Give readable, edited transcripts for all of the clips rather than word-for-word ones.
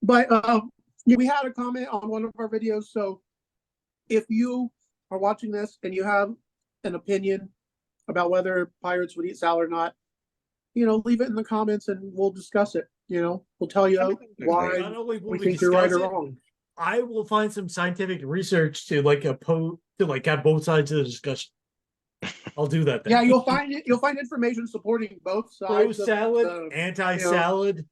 But yeah, we had a comment on one of our videos. So if you are watching this and you have an opinion about whether pirates would eat salad or not, leave it in the comments and we'll discuss it. We'll tell you why Not only will we think you're right or wrong. I will find some scientific research to have both sides of the discussion. I'll do that then. Yeah, you'll find information supporting both sides. Pro salad, anti-salad,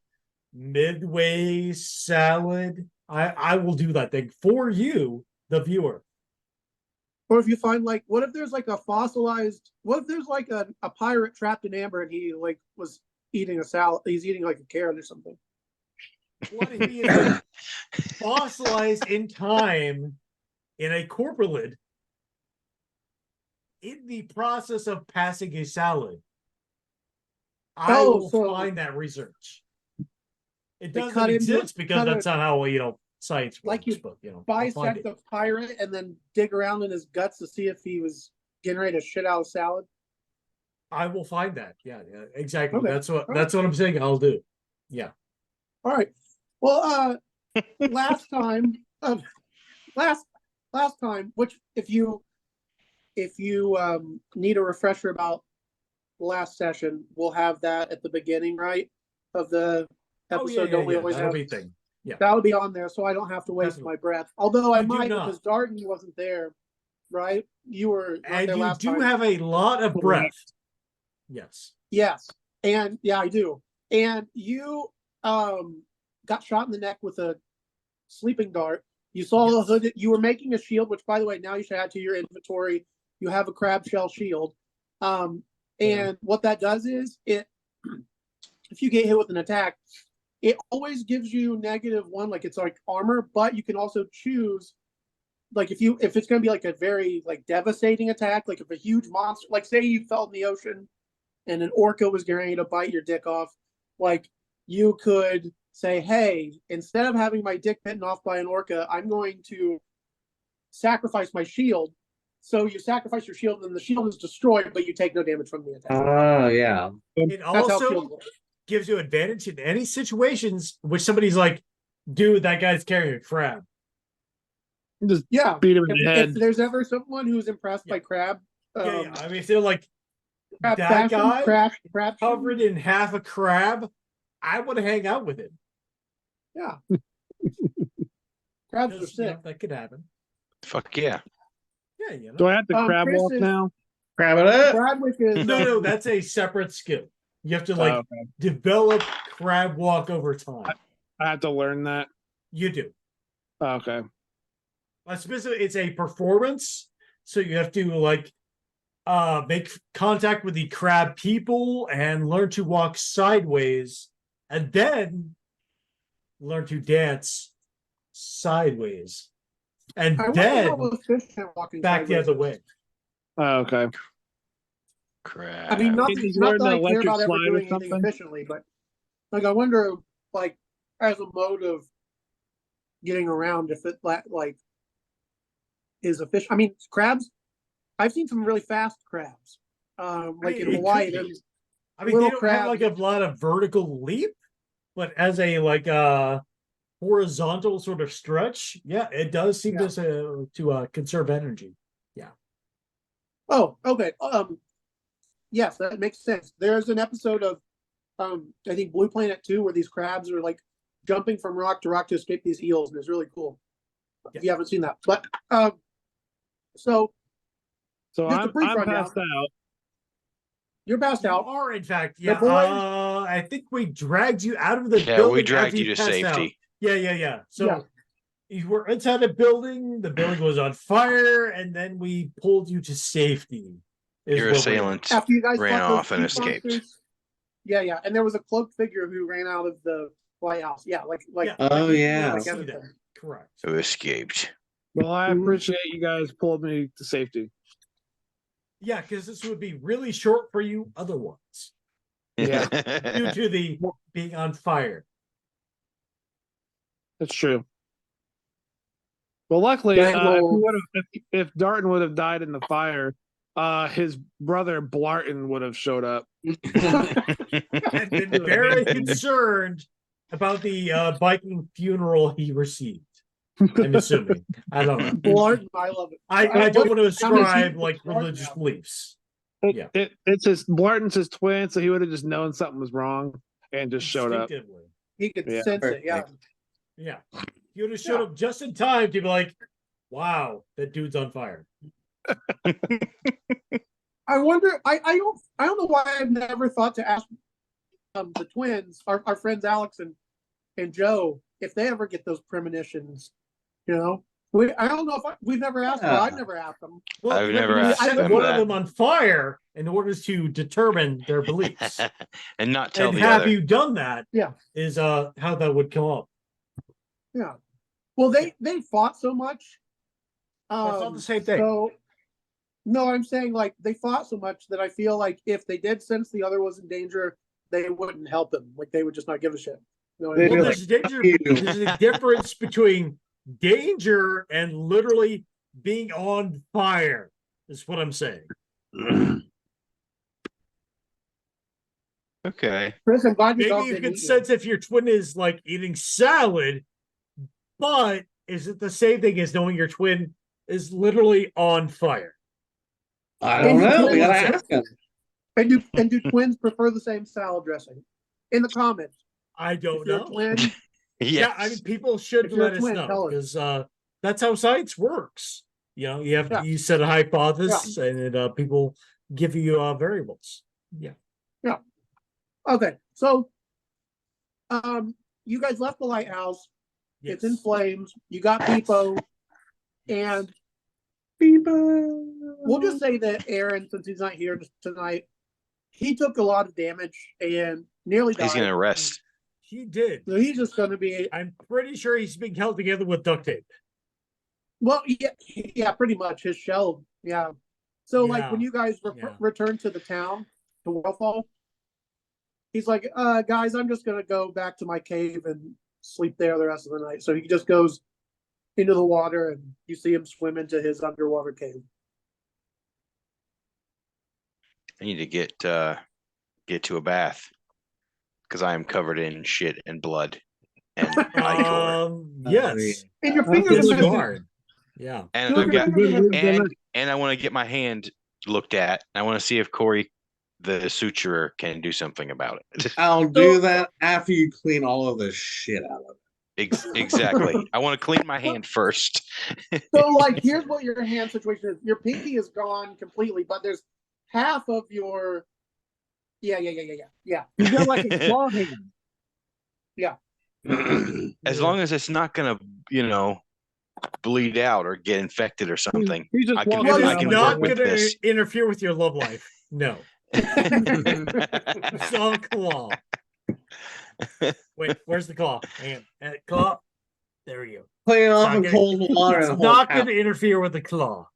midway salad. I will do that thing for you, the viewer. Or if you find what if there's a fossilized, what if there's a pirate trapped in amber and he was eating a salad, he's eating a carrot or something. What if he is fossilized in time in a corporate in the process of passing a salad? I will find that research. It doesn't exist because that's not how science works. You bisect the pirate and then dig around in his guts to see if he was getting ready to shit out a salad. I will find that. Yeah, exactly. Okay. That's what I'm saying. I'll do. Yeah. All right. Well, last time, which if you need a refresher about last session, we'll have that at the beginning, right, of the episode. Don't we always have everything? Yeah, that would be on there, so I don't have to waste my breath. Although I might, because Darton wasn't there, right? You were, and there you do have a lot of breath. Yes, and yeah, I do. And you got shot in the neck with a sleeping dart. You saw a hood. You were making a shield, which, by the way, now you should add to your inventory. You have a crab shell shield, and what that does is if you get hit with an attack, it always gives you -1, it's armor, but you can also choose, if it's going to be a very devastating attack, if a huge monster, say you fell in the ocean and an orca was getting ready to bite your dick off, you could say, hey, instead of having my dick bitten off by an orca, I'm going to sacrifice my shield. So you sacrifice your shield and the shield is destroyed, but you take no damage from the attack. Oh, yeah. It also gives you advantage in any situations which somebody's dude, that guy's carrying a crab. Just beat him in the head. If there's ever someone who's impressed by crab, I mean, if they're crab that fashion, guy crab covered in half a crab, I would hang out with him. Yeah. Crabs are sick. That could happen. Fuck yeah. Yeah, Do I have to crab walk now? Crab it up. Bradwick is No, that's a separate skill. You have to develop crab walk over time. I have to learn that. You do. Okay. It's a performance, so you have to make contact with the crab people and learn to walk sideways, and then learn to dance sideways, and then back the other way. Oh, okay. Crab. I mean, not that I care about ever doing anything something? efficiently, but I wonder, as a mode of getting around, if it is efficient. I mean, crabs. I've seen some really fast crabs. In Hawaii, there's they don't have a lot of vertical leap, but as a horizontal sort of stretch, it does seem to conserve energy. Yeah. Oh, okay. Yes, that makes sense. There's an episode of I think Blue Planet 2 where these crabs are jumping from rock to rock to escape these eels, and it's really cool. If you haven't seen that. But so I'm passed out. You're passed out. You are, in fact. Yeah. I think we dragged you out of the building. Yeah, we dragged you to safety. Out. Yeah. So you were inside the building was on fire, and then we pulled you to safety. Your assailant ran off and escaped. Yeah. And there was a cloaked figure who ran out of the White House. Yeah, correct. Who escaped. Well, I appreciate you guys pulled me to safety. Yeah, because this would be really short for you otherwise. Yeah. Due to the being on fire. That's true. Well, luckily, if Darton would have died in the fire, his brother Blarton would have showed up. And been very concerned about the Viking funeral he received. I'm assuming. I don't know. Blarton, I love it. I don't want to ascribe he- like religious Yeah. beliefs. Yeah. It's his Blarton's his twin, so he would have just known something was wrong and just showed up. Instinctively. He could Yeah. sense it. Yeah. Yeah. He would have showed up just in time to be like, wow, that dude's on fire. I wonder. I don't know why I've never thought to ask the twins, our friends Alex and Joe, if they ever get those premonitions. You know, I don't know if we've never asked. Well, I've never asked them. Well, I've you have never to asked set them one that. of them on fire in order to determine their beliefs. And not tell And the have other. you done that? Yeah. Is how that would come up. Yeah. Well, they fought so much. That's not the same thing. So, no, I'm saying like they fought so much that I feel like if they did sense the other was in danger, they wouldn't help him. Like they would just not give a shit. You know what I They'd mean? be Well, like, there's danger. "You." There's a difference between danger and literally being on fire. Is what I'm saying. Okay. Chris, I'm glad your Maybe dog you didn't can eat you. sense if your twin is like eating salad, but is it the same thing as knowing your twin is literally on fire? I don't know. We gotta Twins- ask him. And do twins prefer the same salad dressing? In the comments. I If don't you're a know. twin, Yeah, I mean, people should If you're a let us twin, know tell us. because that's how science works. You know, you have Yeah. you set a hypothesis, and people give you variables. Yeah. okay. So, you guys left the lighthouse. Yes. It's in flames. You got Peepo, and we'll just say that Aaron, since he's not here tonight, he took a lot of damage and nearly died. He's gonna rest. He did. So he's just going to be I'm pretty sure he's being held together with duct tape. well, yeah, pretty much his shell. Yeah. So like Yeah. when you guys Yeah. return to the town to Wellfall, he's like, guys, I'm just going to go back to my cave and sleep there the rest of the night. So he just goes into the water, and you see him swim into his underwater cave. I need to get to a bath because I am covered in shit and blood and ichor. Yes. And your Yes, fingers Yes, are you missing. are. Yeah. And Two I've of your got fingers are missing. and I want to get my hand looked at. I want to see if Corey, the suturer, can do something about it. I'll do that after you clean all of the shit out of it. Exactly. I want to clean my hand first. So like, here's what your hand situation is. Your pinky is gone completely, but there's half of your. Yeah. You got like a claw hand. As long as it's not gonna, bleed out or get infected or something. He's just I can- walking Well, I it's can around not work going with to this. interfere with your love life. No. It's not a claw. Wait, where's the claw? Hang on. Claw. There you go. Clean it off Not in gonna- cold water It's and not hold going to interfere with the claw.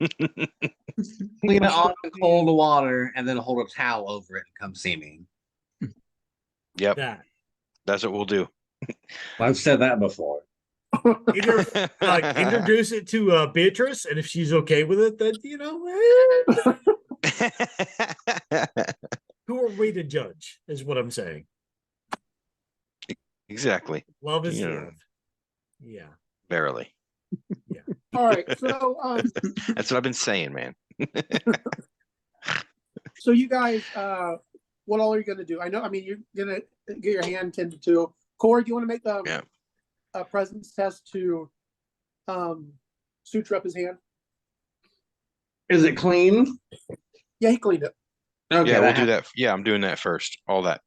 Clean it off in cold water and then hold a towel over it and come see me. Yep, That. that's what we'll do. I've said that before. Introduce it to Beatrice, and if she's okay with it, then who are we to judge? Is what I'm saying. Exactly. Love is Yeah. love. Yeah. Verily. All right. So That's what I've been saying, man. so you guys, what all are you gonna do? I mean, you're gonna get your hand tended to. Corey, do you want to make a presence test to suture up his hand? Is it clean? Yeah, he cleaned it. Okay, Yeah, we'll do that. Yeah, I'm doing that first. All that.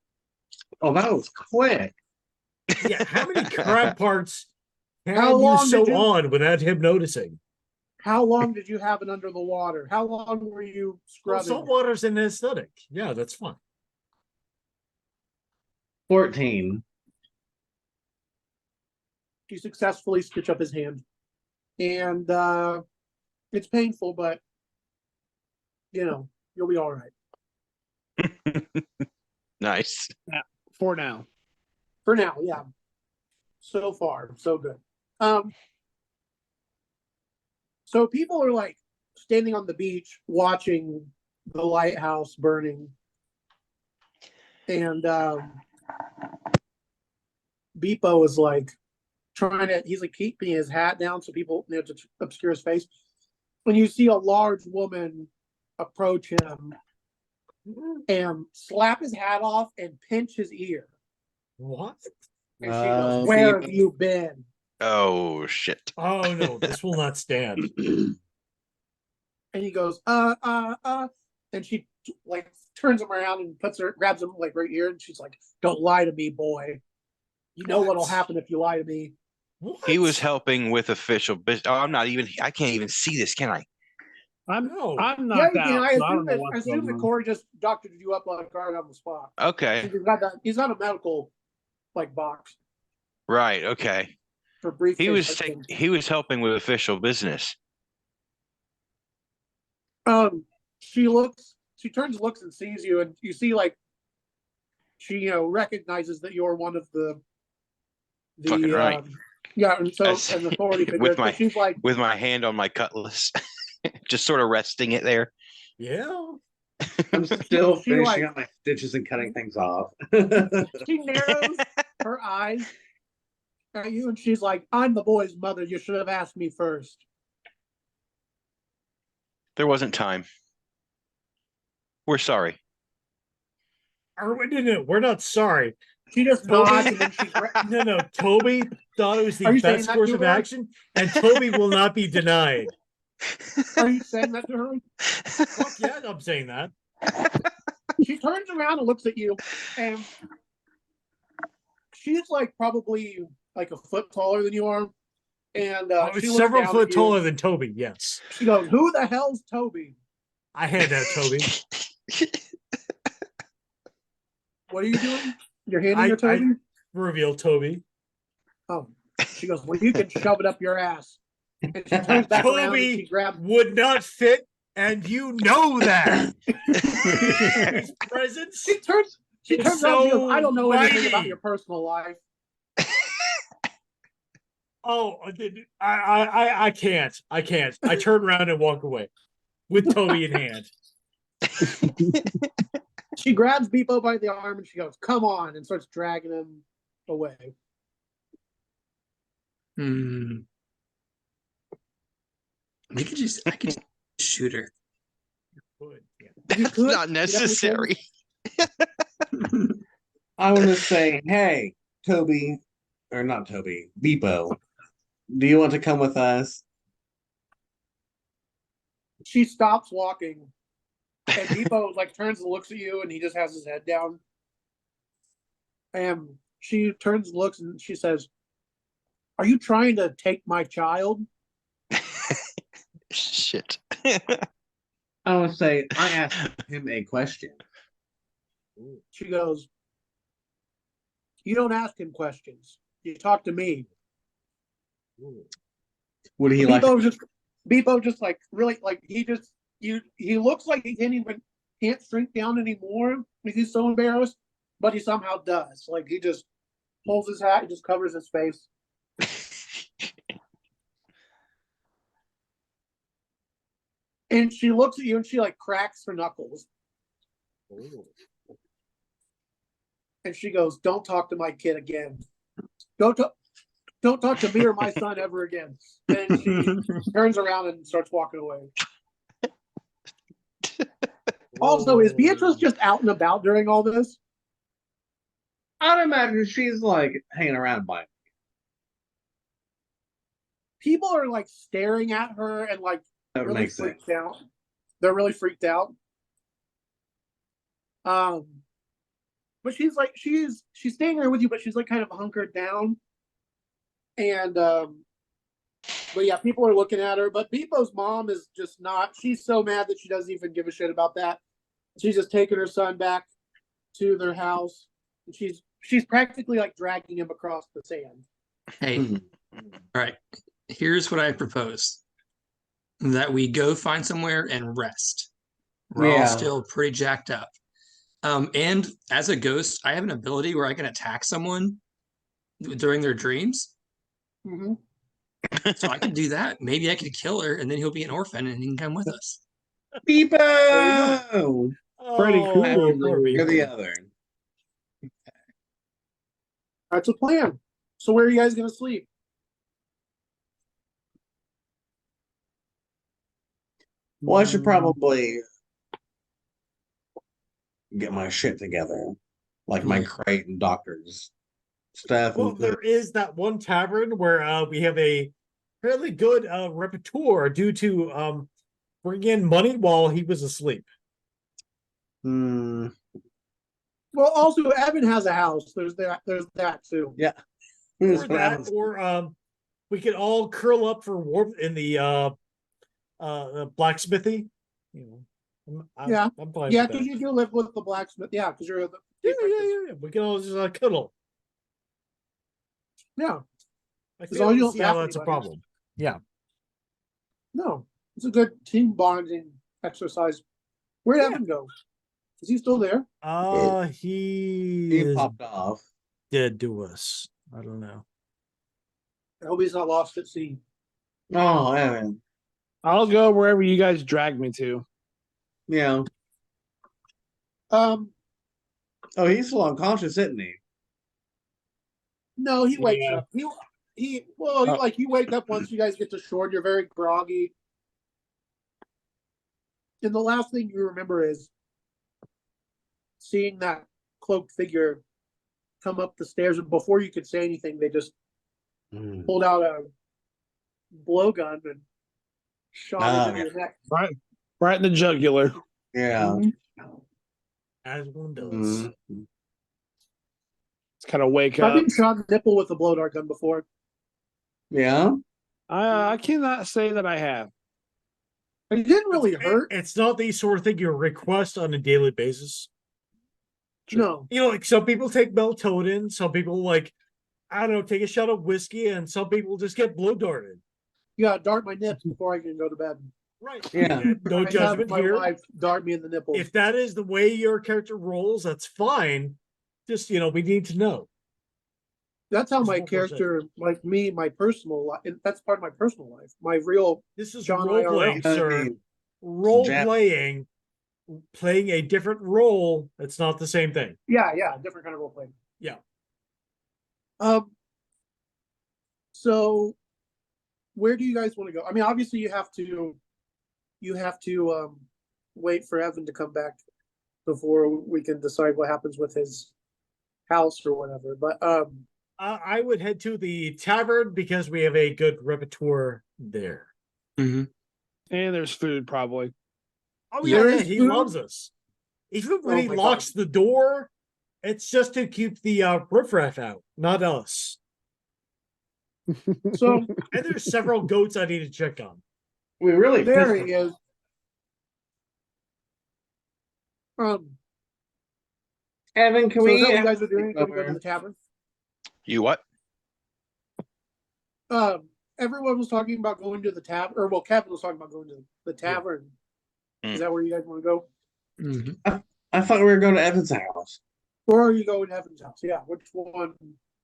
Oh, that was quick. Yeah. How many crab parts can How you long sew did you- on without him noticing? How long did you have it under the water? How long were you Well, scrubbing? salt water's an aesthetic. Yeah, that's fine. 14. You successfully stitch up his hand, and it's painful, but you'll be all right Nice. For now. for now. Yeah, so far so good. So people are like standing on the beach watching the lighthouse burning, and Beepo is like trying to, he's like keeping his hat down so people, to obscure his face. When you see a large woman approach him and slap his hat off and pinch his ear. What? And she goes, "Where have you been?" Oh shit. Oh no, this will not stand. And he goes, and she like turns him around and grabs him like right here, and she's like, "Don't lie to me, boy. You know what'll happen if you lie to me." What? He was helping with official business. Oh, I can't even see this, can I? I'm No. knocked out. I So I don't know assume what's going that on. Corey just doctored you up like right on the spot. Okay. He's got a medical like box Right, okay. for brief. He was helping with official business. She turns, looks, and sees you, and you see like she recognizes that you're one of the Fucking right. Yeah, and so That's- an authority figure. with So my- she's like, With my hand on my cutlass. Just sort of resting it there. Yeah. I'm still She, finishing like- up my stitches and cutting things off. she narrows her eyes at you, and she's like, "I'm the boy's mother. You should have asked me first." There wasn't time. We're sorry. No, we're not sorry. She just Toby- nods, and then she No, Toby thought it was Are the you saying best that course to of her? action, and Toby will not be denied. Are you saying that to her? Fuck yeah, I'm saying that. She turns around and looks at you, and she's like probably like a foot taller than you are. And I was she looks several down foot at you. taller than Toby, yes. She goes, "Who the hell's Toby? I hand out Toby. What are you doing? You're handing her Toby?" Reveal Toby. Oh, she goes, "Well, you can shove it up your ass." And she turns back around and she Toby grabs. would not fit, and you know that. His presence. She turns It's around and she goes, so "I don't know anything about mighty. your personal life." Oh, I can't. I can't. I turn around and walk away with Toby in hand. She grabs Beepo by the arm and she goes, "Come on," and starts dragging him away. I could just shoot her. Good, yeah. You That's could. not You definitely necessary. I want to say, hey, Toby, or not Toby, Beepo, do you want to come with us? She stops walking, and Beepo like turns and looks at you, and he just has his head down. And she turns and looks, and she says, "Are you trying to take my child?" Shit. I want to say, I asked him a question. She goes, "You don't ask him questions. You talk to me." Would he like? Beepo just like really like he looks like he can't shrink down anymore because he's so embarrassed, but he somehow does. Like he just pulls his hat and just covers his face. And she looks at you and she like cracks her knuckles. And she goes, "Don't talk to my kid again. Don't talk to me or my son ever again." And she turns around and starts walking away. Also, is Beatrice just out and about during all this? I'd imagine she's like hanging around by. People are like staring at her and like That really makes sense. freaked out. They're really freaked out. But she's like she's staying there with you, but she's like kind of hunkered down. And but yeah, people are looking at her. But Beepo's mom is just not. She's so mad that she doesn't even give a shit about that. She's just taking her son back to their house. And she's practically like dragging him across the sand. Hey, Mhm. all right. Here's what I propose: that we go find somewhere and rest. We're all Yeah. still pretty jacked up. And as a ghost, I have an ability where I can attack someone during their dreams. Mm-hmm. So I could do that. Maybe I could kill her, and then he'll be an orphan, and he can come with us. Beepo! Pretty Oh, cool. poor Or the Beepo. other. That's a plan. So where are you guys gonna sleep? Well, I should probably get my shit together, like my crate and doctor's stuff. Well, And there is that one tavern where we have a fairly good repertoire due to bring in money while he was asleep. Hmm. Well, also Evan has a house. There's that too. Yeah. Or that, or we could all curl up for warmth in the blacksmithy. You know, Yeah. I'm fine Yeah, with because that. you do live with the blacksmith. Yeah, because you're the Yeah. We can all just cuddle. Yeah. I As feel long as you to don't see how zap that's a anybody. problem. Yeah. No, it's a good team bonding exercise. Where'd Evan go? Is he still there? He He is popped off. dead to us. I don't know. I hope he's not lost at sea. Oh, Evan. I'll go wherever you guys drag me to. Yeah. Um, Oh, he's still unconscious, isn't he? no, he wakes Yeah. up. Like you wake up once you guys get to shore. You're very groggy, and the last thing you remember is seeing that cloaked figure come up the stairs. And before you could say anything, they just pulled out a blowgun and shot it in your neck. Right in the jugular. Yeah. As one does. Mhm. It's kind of wake I've up. been shot in the nipple with a blow dart gun before. Yeah. I cannot say that I have. It didn't really hurt. It's not the sort of thing you request on a daily basis. No. You know, like some people take melatonin, some people I don't know, take a shot of whiskey, and some people just get blow darted. You gotta dart my nips before I can go to bed. Right. Yeah. And no I have judgment my here. wife dart me in the nipples. If that is the way your character rolls, that's fine. Just, we need to know. That's how Just my 1%. character, like me, my personal life. That's part of my personal life. My real. This is John role IRL. playing, sir. Role playing, playing a different role. It's not the same thing. Yeah, different kind of role playing. Yeah. So, where do you guys want to go? I mean, obviously, you have to wait for Evan to come back before we can decide what happens with his house or whatever. But I would head to the tavern because we have a good repertoire there. Mm-hmm. And there's food, probably. Oh There yeah, is he food? loves us. Even when Oh he my locks the door, it's just to keep the riffraff out, not us. so And there's several goats I need to check on. We really there pissed he him. is. Evan, can So we is that what you guys are doing? Can we go to over? the tavern? You what? Everyone was talking about going to the tavern, or Kevin was talking about going to the tavern. Mm. Is that where you guys want to go? Mm-hmm. I thought we were going to Evan's house. Or are you going to Evan's house? Yeah, which one?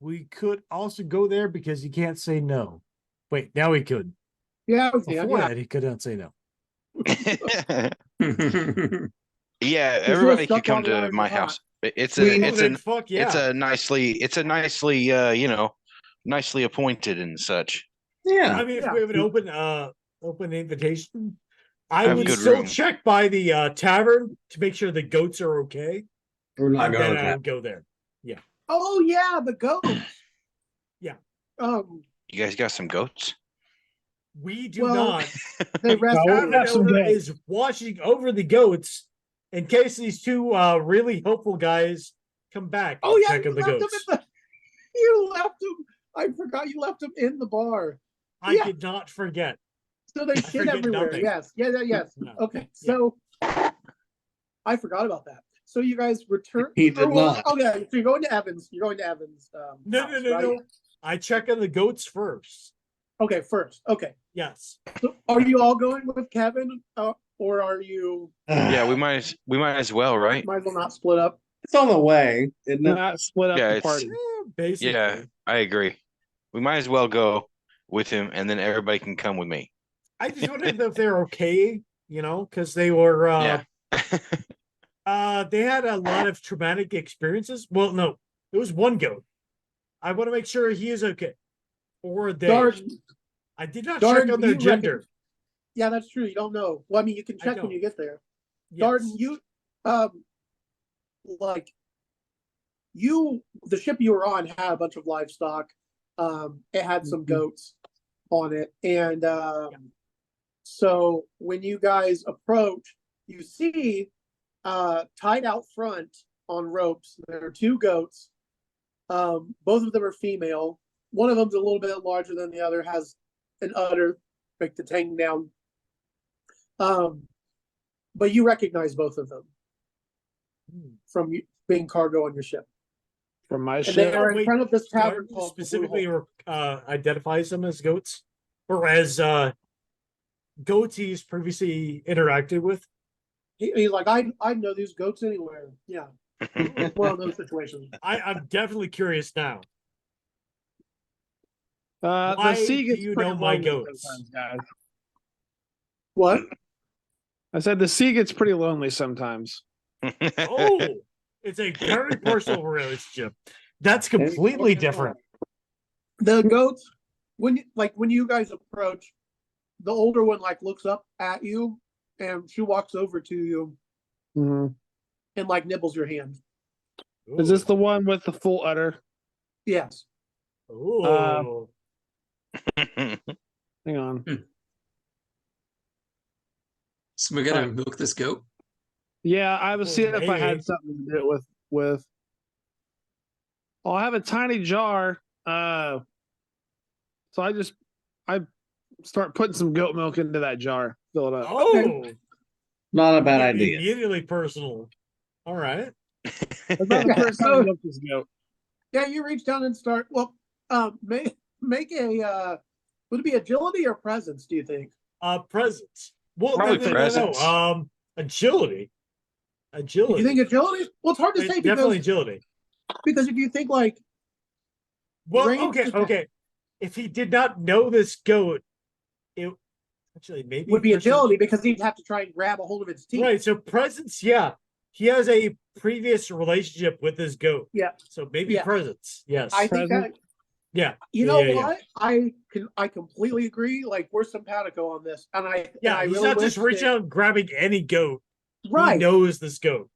We could also go there because he can't say no. Wait, now he could. Yeah, Before yeah. that, he could not say no. Yeah, You're everybody stuck could come while the to irons my are hot. house. It's We- a Then fuck yeah. it's a nicely nicely appointed and such. Yeah. I mean, if Yeah. we have an open invitation, I Have would good still room. check by the tavern to make sure the goats are okay. We're not And going then to I that. would go there. Oh yeah, the goats. Yeah. You guys got some goats? We do Well, not. They The rest. No, we tavern have some owner goats. is watching over the goats in case these two really hopeful guys come back. Oh and yeah, check you on the left him goats. you left him. I forgot you left him in the bar. I yeah. did not forget. So they shit forget everywhere. nothing. Yes. Yes. No. Okay. So I forgot about that. So you guys return. He did not. Okay, so you're going to Evans. You're going to Evans. No. Right? I check on the goats first. Okay, first. Okay. Yes. So are you all going with Kevin, or are you? Yeah, we might as well, right? Might as well not split up. It's on the way, isn't it? Not split up Yeah, the it's- party. Basically. Yeah, I agree. We might as well go with him, and then everybody can come with me. I just wondered if they're okay, because they were Yeah. they had a lot of traumatic experiences. Well, no, it was one goat. I want to make sure he is okay. Or they. Darton, I did not Darton, check on their you gender. yeah, that's true. You don't know. Well, I mean, you can I check when don't. you get there. Yes. Darton, like the ship you were on had a bunch of livestock. It had some goats on it, and so when you guys approach, you see tied out front on ropes. There are two goats. Both of them are female. One of them's a little bit larger than the other. Has an udder, like to hang down. But you recognize both of them from being cargo on your ship. From my And ship. they are in Wait, front of this tavern Darton called the Blue specifically Hole. identifies them as goats, or as goats he's previously interacted with. He's like, I know these goats anywhere. Yeah, one of those situations. I'm definitely curious now. The Why sea do gets you pretty know my lonely goats? sometimes, guys. What? I said the sea gets pretty lonely sometimes. Oh, it's a very personal relationship. That's completely different. The goats, when you guys approach, the older one like looks up at you, and she walks over to you Mhm. and like nibbles your hand. Is this the one with the full udder? Yes. Ooh. Hang on. So we gotta milk this goat. Yeah, I was Well, seeing if I had maybe. something to do with. Oh, I have a tiny jar. So I start putting some goat milk into that jar. Fill it up. Oh, Not a bad like, idea. immediately personal. All right. That's not the first time I milked this goat. Yeah, you reach down and start. Well, make a. Would it be agility or presence? Do you think? Presence. Well, Probably no. presence. Agility. Do Agility. you think agility? Well, it's hard to It's say definitely because agility. if you think like Well, range attack okay. If he did not know this goat, it actually maybe would be presence- agility because he'd have to try and grab a hold of its teeth. Right. So presence, yeah. He has a previous relationship with this goat. Yeah. So maybe Yeah. presence. Yes. I think that. Yeah. You know Yeah. what? I completely agree. Like we're simpatico on this, and I He's really not just wish reaching that- out and grabbing any goat. right. He knows this goat.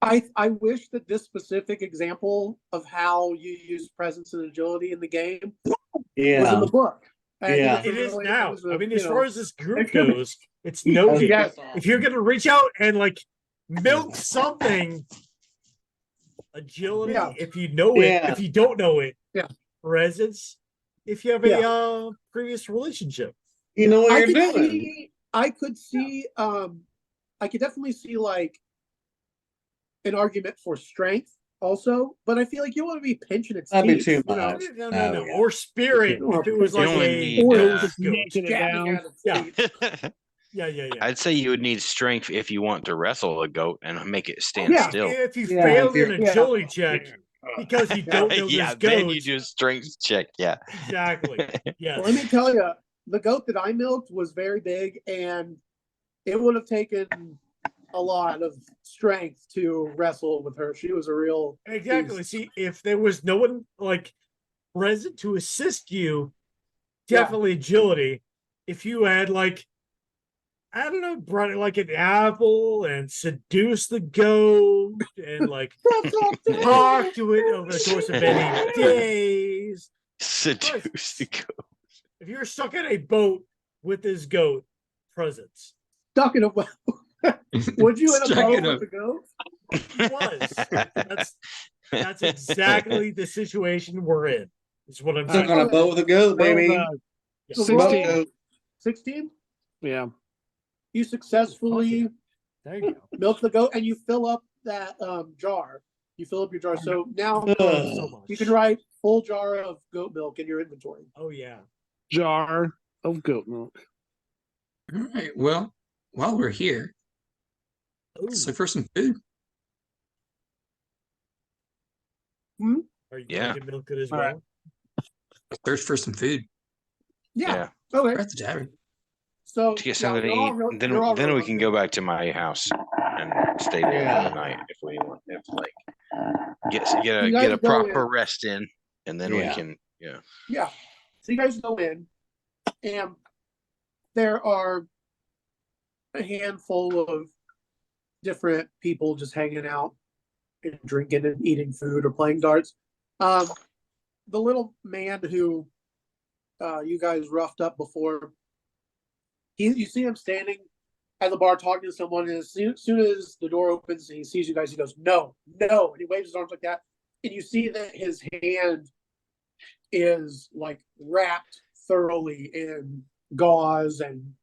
I wish that this specific example of how you use presence and agility in the game was in Yeah. the book. I think Yeah. it's a It is really- now. it was a, I mean, you as know, far as this group it could be- goes, it's noted. Yes. If you're gonna reach out and like milk something, agility. Yeah. If you know it, Yeah. if you don't know it, Yeah. presence. If you have a previous relationship, You know what I you're could doing. see. I could definitely see like an argument for strength also, but I feel like you want to be pinching its That'd be teeth. too you know? much. no, Oh, yeah. or spirit. Or If it was You like only a need, ghost just goat. yanking it Jabbing down. at its Yeah. teeth. Yeah. I'd say you would need strength if you want to wrestle a goat and make it stand Yeah. still. If you Yeah, failed if an you're- agility check because you don't know Yeah, this then goat, you do a strength check. Yeah. exactly. Yes. Let me tell you, the goat that I milked was very big, and it would have taken a lot of strength to wrestle with her. She was a real Exactly. beast. See, if there was no one like present to assist you, Yeah. definitely agility. If you had like, I don't know, brought it like an apple and seduce the goat and like talk to it over the course of many days. Seduce the goat. If you're stuck in a boat with this goat, presence. Stuck in a boat. Would you in a Stuck boat in a- with a goat? He was. That's exactly the situation we're in. Is what I'm Stuck saying. on a boat with a goat, baby. Roll the So 16. roll 16. Yeah. You successfully There you go. milk the goat, and you fill up that jar. You fill up your jar. So now So much. you can write full jar of goat milk in your inventory. Oh yeah. Jar of goat milk. All right. Well, while we're here, Ooh. let's look for some food. Are you Yeah. going to milk it as All well? right. Thirst for some food. Yeah. Okay. We're at the tavern. So To get yeah, something to you're all eat. real- Then you're all then real we can hungry. go back to my house and stay there Yeah. for the night if we want. If like get You guys get a go proper in. rest in, and then we Yeah. can. Yeah. Yeah. So you guys go in, and there are a handful of different people just hanging out and drinking and eating food or playing darts. The little man who you guys roughed up before, you see him standing at the bar talking to someone, and as soon as the door opens and he sees you guys, he goes, "No, no," and he waves his arms like that, and you see that his hand is like wrapped thoroughly in gauze, and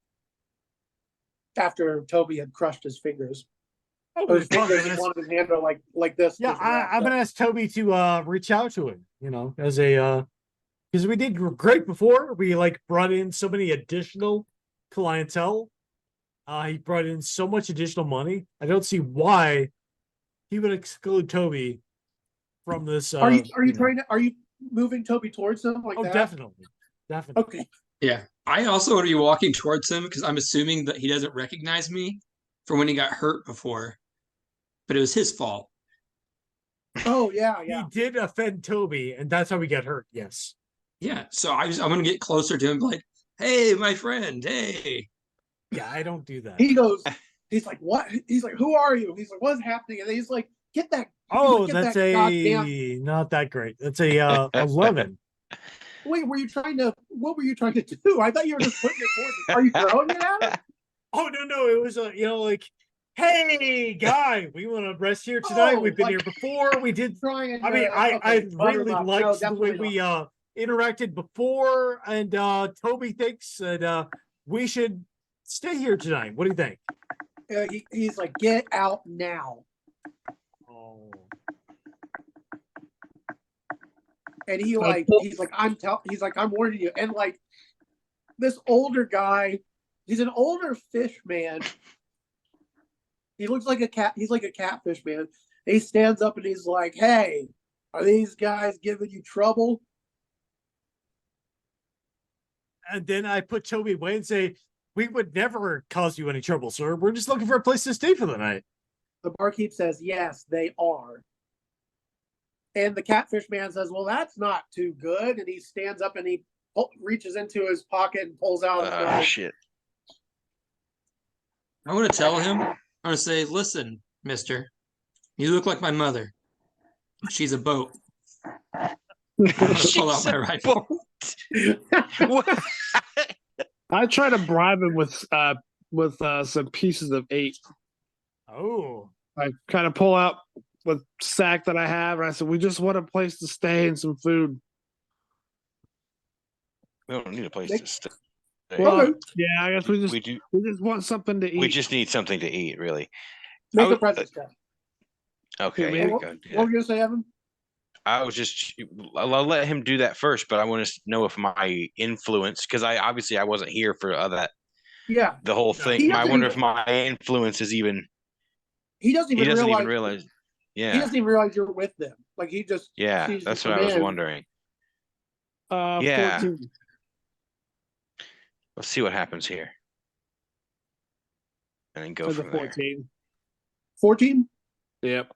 after Toby had crushed his fingers. Oh, His fingers and one of his hands are like this. yeah, just wrapped I'm gonna up. ask Toby to reach out to him. As a because we did great before. We like brought in so many additional clientele. He brought in so much additional money. I don't see why he would exclude Toby from this. Are you are you moving Toby towards him like Oh, that? definitely. Okay. Yeah. I also want to be walking towards him because I'm assuming that he doesn't recognize me from when he got hurt before. But it was his fault. Oh yeah, He yeah. did offend Toby, and that's how we got hurt. Yes. Yeah. So I'm gonna get closer to him, like, hey, my friend, hey. Yeah, I don't do that. He goes, he's like, what? He's like, who are you? He's like, what's happening? And he's like, get that. Oh, Get that's that goddamn. not that great. That's a 11. Wait, what were you trying to do? I thought you were just putting it towards him. Are you throwing it at him? Oh no, it was like, hey guy, we want to rest here tonight. Oh, We've been like- here before. We did. Trying I mean, to- I okay, butter really him up. liked No, the way definitely we interacted before, and Toby thinks that we should stay here tonight. What do you think? he's like, get out now. Oh. And he's like, I'm warning you. And like this older guy, he's an older fish man. He looks like a cat. He's like a catfish man. And he stands up and he's like, hey, are these guys giving you trouble? And then I put Toby away and say, we would never cause you any trouble, sir. We're just looking for a place to stay for the night. The barkeep says, yes, they are. And the catfish man says, well, that's not too good. And he stands up and he reaches into his pocket and pulls out a knife. Shit. I want to tell him, I want to say, listen, mister, you look like my mother. She's a boat. I'm going to pull out my rifle. What? I try to bribe him with some pieces of 8. Oh. I kind of pull out the sack that I have, and I said, "We just want a place to stay and some food." We don't need a place to stay. Well, yeah, I guess we We do. just want something to eat. We just need something to eat, really. Make a prejudice test. Okay. Okay, What good, were yeah. you going to say, Evan? I was just. I'll let him do that first, but I want to know if my influence, because I wasn't here for that. Yeah. The whole No. thing. He I doesn't wonder even- if my influence is even. He doesn't He even doesn't realize. even realize. He Yeah. doesn't even realize you're with them. Like he just. Yeah. sees That's you what I come was in. wondering. Yeah. 14. Let's see what happens here. And then go To the from there. 14. 14? Yep.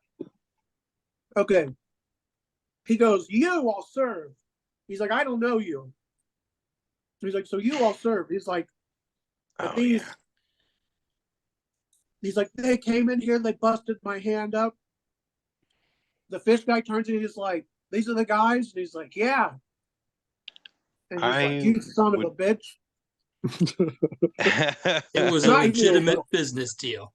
Okay. He goes, you I'll serve. He's like, I don't know you. He's like, so you I'll serve. He's like, but Oh, these. yeah. He's like, they came in here, they busted my hand up. The fish guy turns to you, he's like, these are the guys? And he's like, yeah. And he's I like, you son of a bitch. It was a Not you. legitimate business deal.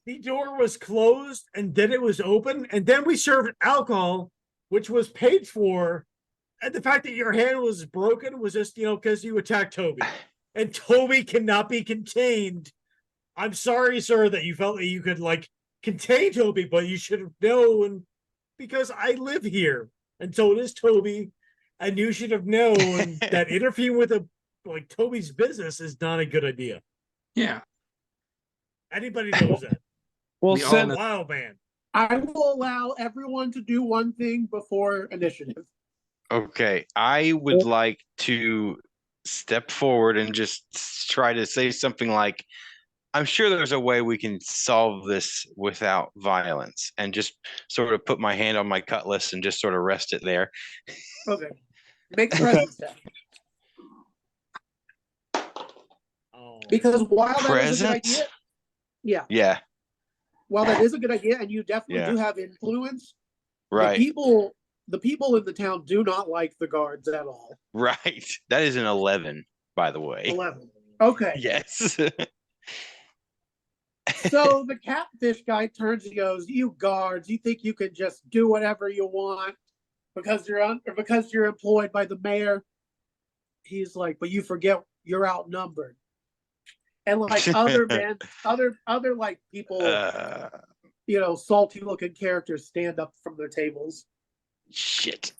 The door was closed and then it was open, and then we served alcohol, which was paid for. And the fact that your hand was broken was just, because you attacked Toby. And Toby cannot be contained. I'm sorry, sir, that you felt that you could contain Toby, but you should have known, because I live here, and so does Toby, and you should have known that interfering with Toby's business is not a good idea. Yeah. Anybody knows that. Well, We all since know- Wild man. I will allow everyone to do one thing before initiative. Okay, I would like to step forward and just try to say something like, I'm sure there's a way we can solve this without violence, and just sort of put my hand on my cutlass and just sort of rest it there. Okay. Make a presence check. Oh. Because while that is a good Presence? idea, yeah, Yeah, while that is a good idea, and you definitely Yeah. do have influence, right, the people in the town do not like the guards at all. right. That is an 11, by the way. 11. Okay. Yes. So the catfish guy turns and goes, "You guards, you think you can just do whatever you want because you're employed by the mayor?" He's like, "But you forget you're outnumbered." And like other men, other like people, salty looking characters stand up from their tables. Shit.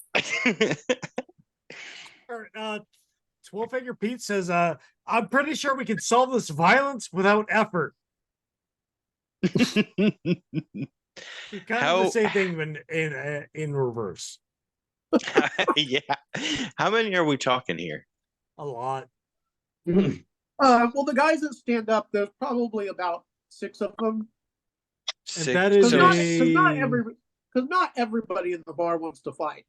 Or, 12-Finger Pete says, I'm pretty sure we can solve this violence without effort. Kind of the same thing when in reverse. Yeah. How many are we talking here? A lot. Well, the guys that stand up, there's probably about 6 of them. And Six, that is so- Because not everybody in the bar wants to fight,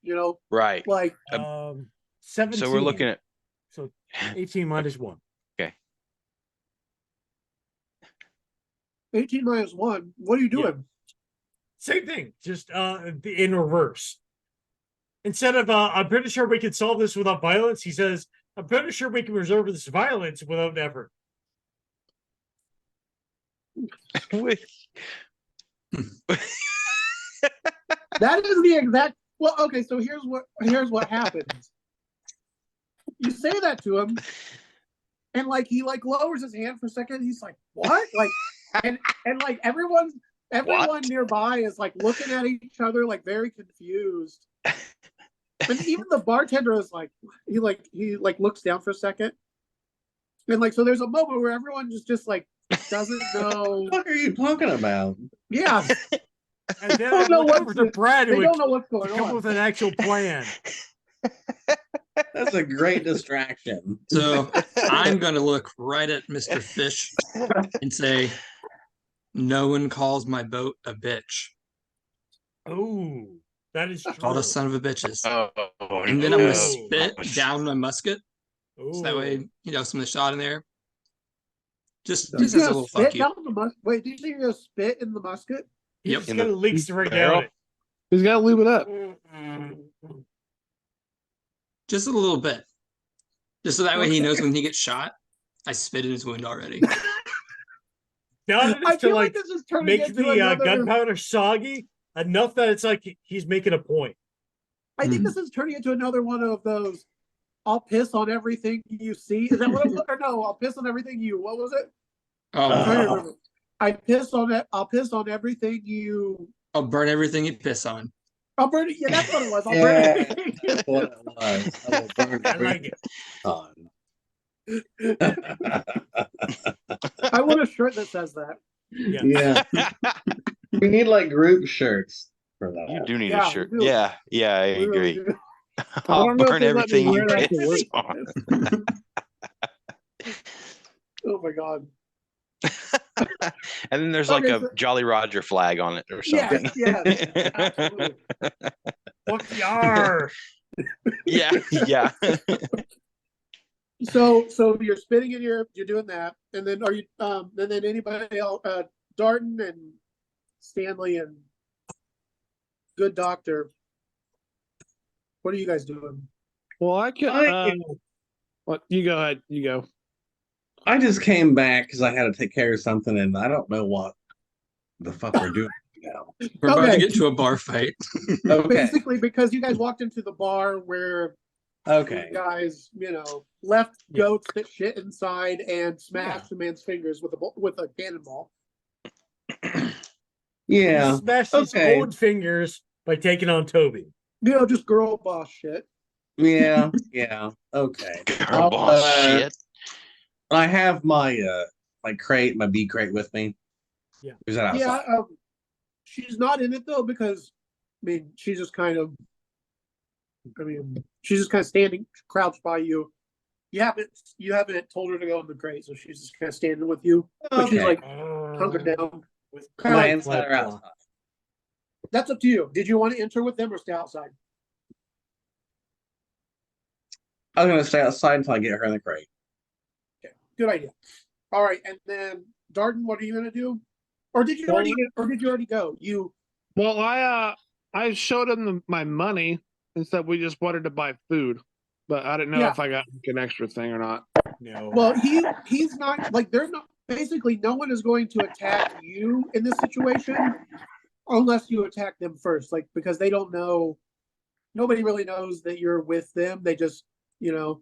right. Like 17. So we're looking at So 18 minus 1. 18 minus 1. What are you doing? Same thing, just in reverse. Instead of I'm pretty sure we can solve this without violence, he says, I'm pretty sure we can resolve this violence without effort. That is the exact. Well, okay. So here's what happens. You say that to him, and like he like lowers his hand for a second. He's like, "What?" Like, and like everyone nearby is like looking at each other like very confused. And even the bartender is like, he looks down for a second, and like so there's a moment where everyone just like doesn't know. What are you talking about? Yeah. And then Don't I know look what over to- to Brad They who don't know what's going come on. with an actual plan. That's a great distraction. So I'm going to look right at Mr. Fish and say, no one calls my boat a bitch. Oh, that is Called true. a son of a bitches. Oh, And then I'm going to no. spit down my musket. Ooh. So that way, some of the shot in there. Just He's as a gonna little spit fuck you. down the musket. Wait, did you say you're gonna spit in the musket? He's Yep. just In got the a leak straight barrel? down it. He's got to lube it up. Just a little bit. Just so that way he knows when he gets shot, I spit in his wound already. Now it I is to feel like like this is turning make into the another. gunpowder soggy enough that it's like he's making a point. I think this is turning into another one of those. I'll piss on everything you see. Is that what it was? Or no, I'll piss on everything you. What was it? I'm trying to Oh, remember. I piss on it. I'll piss on everything you. I'll burn everything you piss on. I'll burn it. Yeah, that's what it was. I'll Yeah. burn everything. That's what it was. I will burn I like it. on. I want a shirt that says that. Yeah. Yeah. We need like group shirts for that. You do need Yeah, a shirt. we do. Yeah, I We really agree. do. I'll don't know if burn they let me everything you wear that to piss work. on. Oh my god. And then there's like Okay, a so- Jolly Roger flag on it or Yes, something. yes, absolutely. Look, yar. Yeah. So you're spitting in you're doing that, and then are you and then anybody else, Darton and Stanley and Good Doctor, what are you guys doing? Well, I could. What? You go ahead. You go. I just came back because I had to take care of something, and I don't know what the fuck we're doing now. We're about to Okay. get into a bar fight. Okay. Basically, because you guys walked into the bar where Okay. you guys, left Yeah. goats that shit inside and smashed a man's fingers with a cannonball. Yeah. He smashed his Okay. old fingers by taking on Toby. Just girl boss shit. Yeah. Yeah. Okay. Girl boss shit. I have my crate, my bee crate with me. Yeah. Is that outside? Yeah, she's not in it though because, she's just kind of, she's just kind of standing, crouched by you, You haven't told her to go in the crate, so she's just kind of standing with you. But she's Okay. like hunkered down. With Kinda Am I like inside or outside? That's up to you. Did you want to enter with them or stay outside? I'm gonna stay outside until I get her in the crate. Okay, good idea. All right, and then Darton, what are you gonna do? Or did you Well, already go? Well, I showed him my money and said we just wanted to buy food, but I didn't know Yeah. if I got an extra thing or not. no. Well, he's not like they're not basically no one is going to attack you in this situation unless you attack them first, like because they don't know nobody really knows that you're with them. They just, and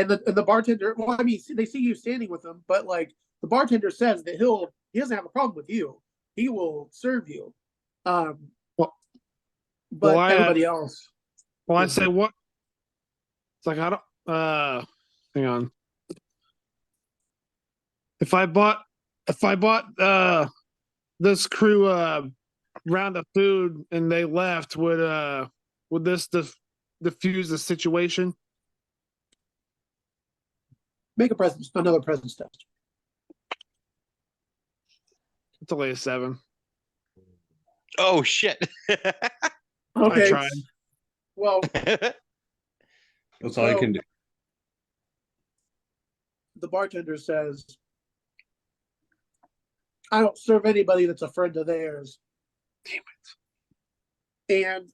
the bartender, well, I mean, they see you standing with them, but like the bartender says that he doesn't have a problem with you. He will serve you. But everybody else. Well, I say what? It's like I don't. Hang on. If I bought this crew round of food and they left, would this diffuse the situation? Make another presence test. It's only a 7. Oh shit. Okay. I tried. Well, That's all you can do. the bartender says, I don't serve anybody that's a friend of theirs. Damn it. And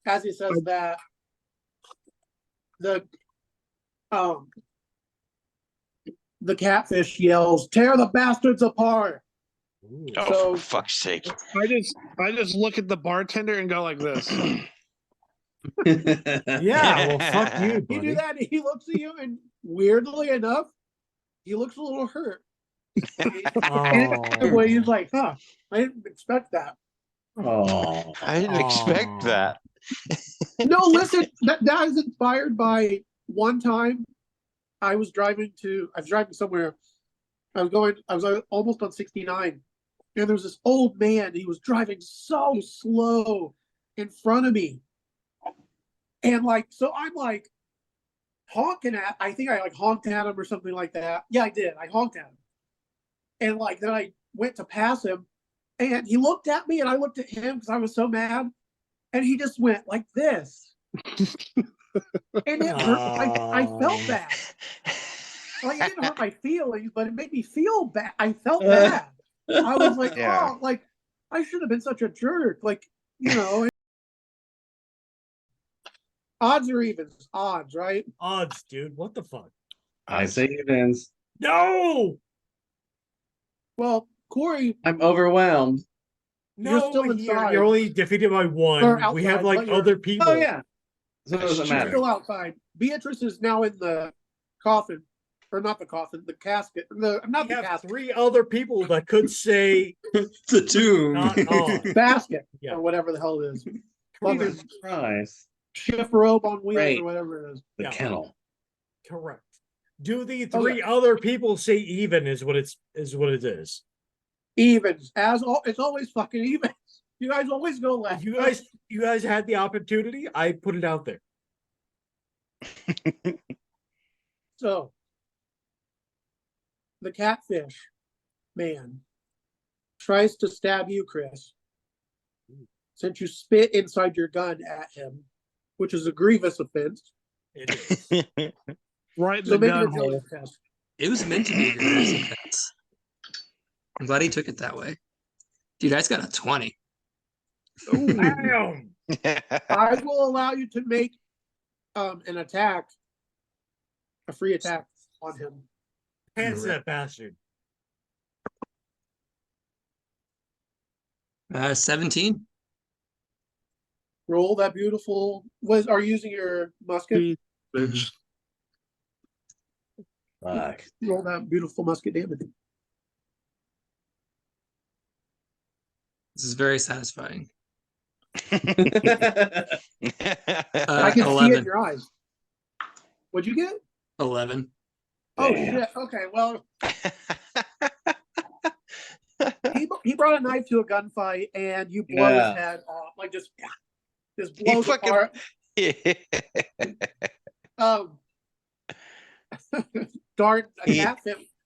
as he says that, the catfish yells, "Tear the bastards apart!" Oh, So- for fuck's sake. I just look at the bartender and go like this. Yeah, well, fuck you, You buddy. do that, and he looks at you, and weirdly enough, he looks a little hurt. The way he's like, "Huh, I didn't expect that." Oh, I didn't expect that. No, listen, that is inspired by one time I was driving somewhere. I was almost on 69, and there was this old man. He was driving so slow in front of me. And so I'm like honking I think I honked at him or something like that. Yeah, I did. I honked at him. And then I went to pass him, and he looked at me, and I looked at him because I was so mad. And he just went like this. And it hurt. I felt bad. It didn't hurt my feelings, but it made me feel bad. I felt bad. I was like, Yeah. oh, I should have been such a jerk. Odds or evens? Odds, right? Odds, dude. What the fuck? I say evens. No! Well, Corey, I'm overwhelmed. You're No, still inside. You're only defeated by Or one. We have outside, but you're- other people. Oh yeah. So it doesn't you're matter. still outside. Beatrice is now in the coffin. Or not the coffin, the casket. Not We the have casket. 3 other people that could say The tomb. not on. Basket. Yeah. Or whatever the hell it is. Love it. Jesus Christ. Shift robe on wheels Right. or whatever it is. The Yeah. kennel. Correct. Do the Oh, 3 other people say even is what it is. Evens. It's always fucking evens. You guys always go left. You guys had the opportunity. I put it out there. So the catfish man tries to stab you, Chris, since you spit inside your gun at him, which is a grievous offense. It is. Right in So the make an gun agility hole. test. It was meant to be a good offense. I'm glad he took it that way. Dude, I just got a 20. Damn. I will allow you to make an attack, a free attack on him. Pants that bastard. 17. Roll that beautiful. Are you using your musket? Bitch. Fuck. Roll that beautiful musket damage. This is very satisfying. I can see it in 11. your eyes. What'd you get? 11. Oh Damn. shit. Okay, well, he brought a knife to a gunfight, and you blow Yeah. his head off, just He blows fucking- apart. Dart, Yeah.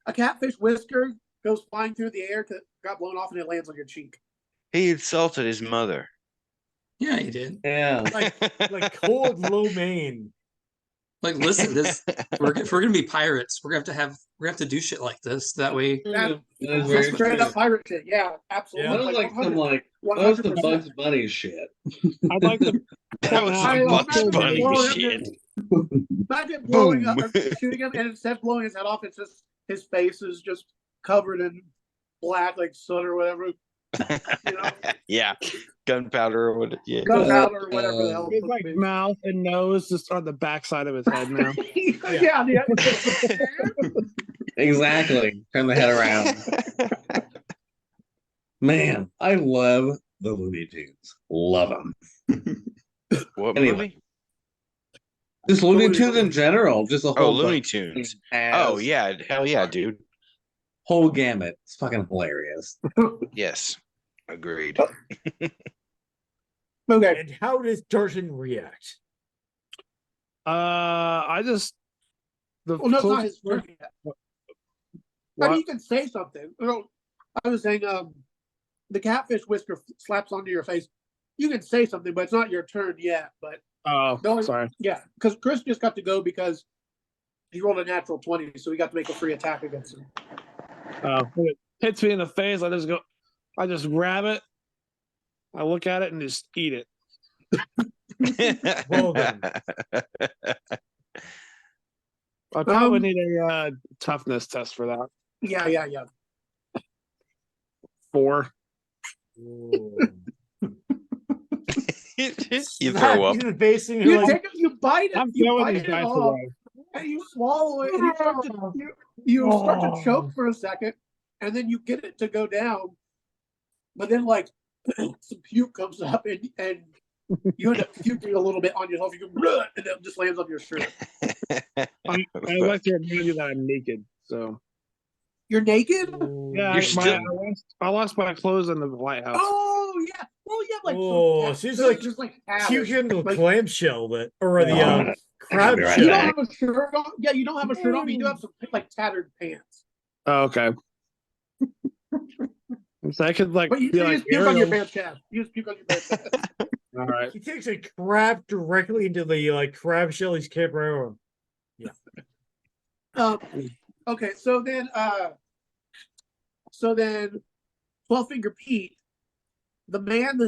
a catfish whisker goes flying through the air, got blown off, and it lands on your cheek. He insulted his mother. Yeah, he did. Yeah. Like cold lo mein. Like, listen, this if we're gonna be pirates, we're gonna have to do shit like this. That way, That- That is That's very straight true. up pirate shit. Yeah, absolutely. That was like some like that was the 100%. Bugs Bunny shit. I'd like to That point was out some I Bugs imagine Bunny blowing shit. Imagine blowing Boom. up, shooting him, and instead of blowing his head off, it's just his face is just covered in black, like soot or whatever. You know, Yeah, gunpowder or what? Yeah. gunpowder or whatever the hell. his like mouth and nose just on the backside of his head now. Yeah, yeah. Exactly. Turn the head around. Man, I love the Looney Tunes. Love them. What Anyway. movie? Just Looney Tunes in general. Just a Oh, whole Looney bunch. Tunes. As Oh yeah, hell yeah, dude. whole gamut. It's fucking hilarious. Yes, agreed. Okay. And how does Darton react? I just the Well, no, it's not closest his turn person- yet. What? I mean, you can say something. No, I was saying, the catfish whisker slaps onto your face. You can say something, but it's not your turn yet. But Oh, No, sorry. yeah, because Chris just got to go because he rolled a natural 20, so he got to make a free attack against him. When it hits me in the face, I just grab it, I look at it, and just eat it. Well done. I probably Um, need a toughness test for that. Yeah. 4. You throw up. He's basing You like, take it, you bite it, I'm you throwing bite these it dice off, away. and you swallow it, and you start to choke for a second, and then you get it to go down, but then like some puke comes up, and you end up puking a little bit on yourself. You go, "Bleh," and it just lands on your shirt. I like to remind you that I'm naked. So You're naked. yeah, You're still- I lost my clothes in the lighthouse. Oh yeah. Well, yeah, like Oh, some, so it's there's like just like patterns. puking the Like, clamshell that, or the Oh, crab be right you shell. don't have a shirt on. Yeah, you don't have a shirt on, but you do have some like tattered pants. Oh, okay. So I could like But you be just like puke on your Ariel. pants, Chad. You just puke on your pants. All right. He takes a crab directly into the like crab shell he's carrying around. Okay, so then 12-Finger Pete, the man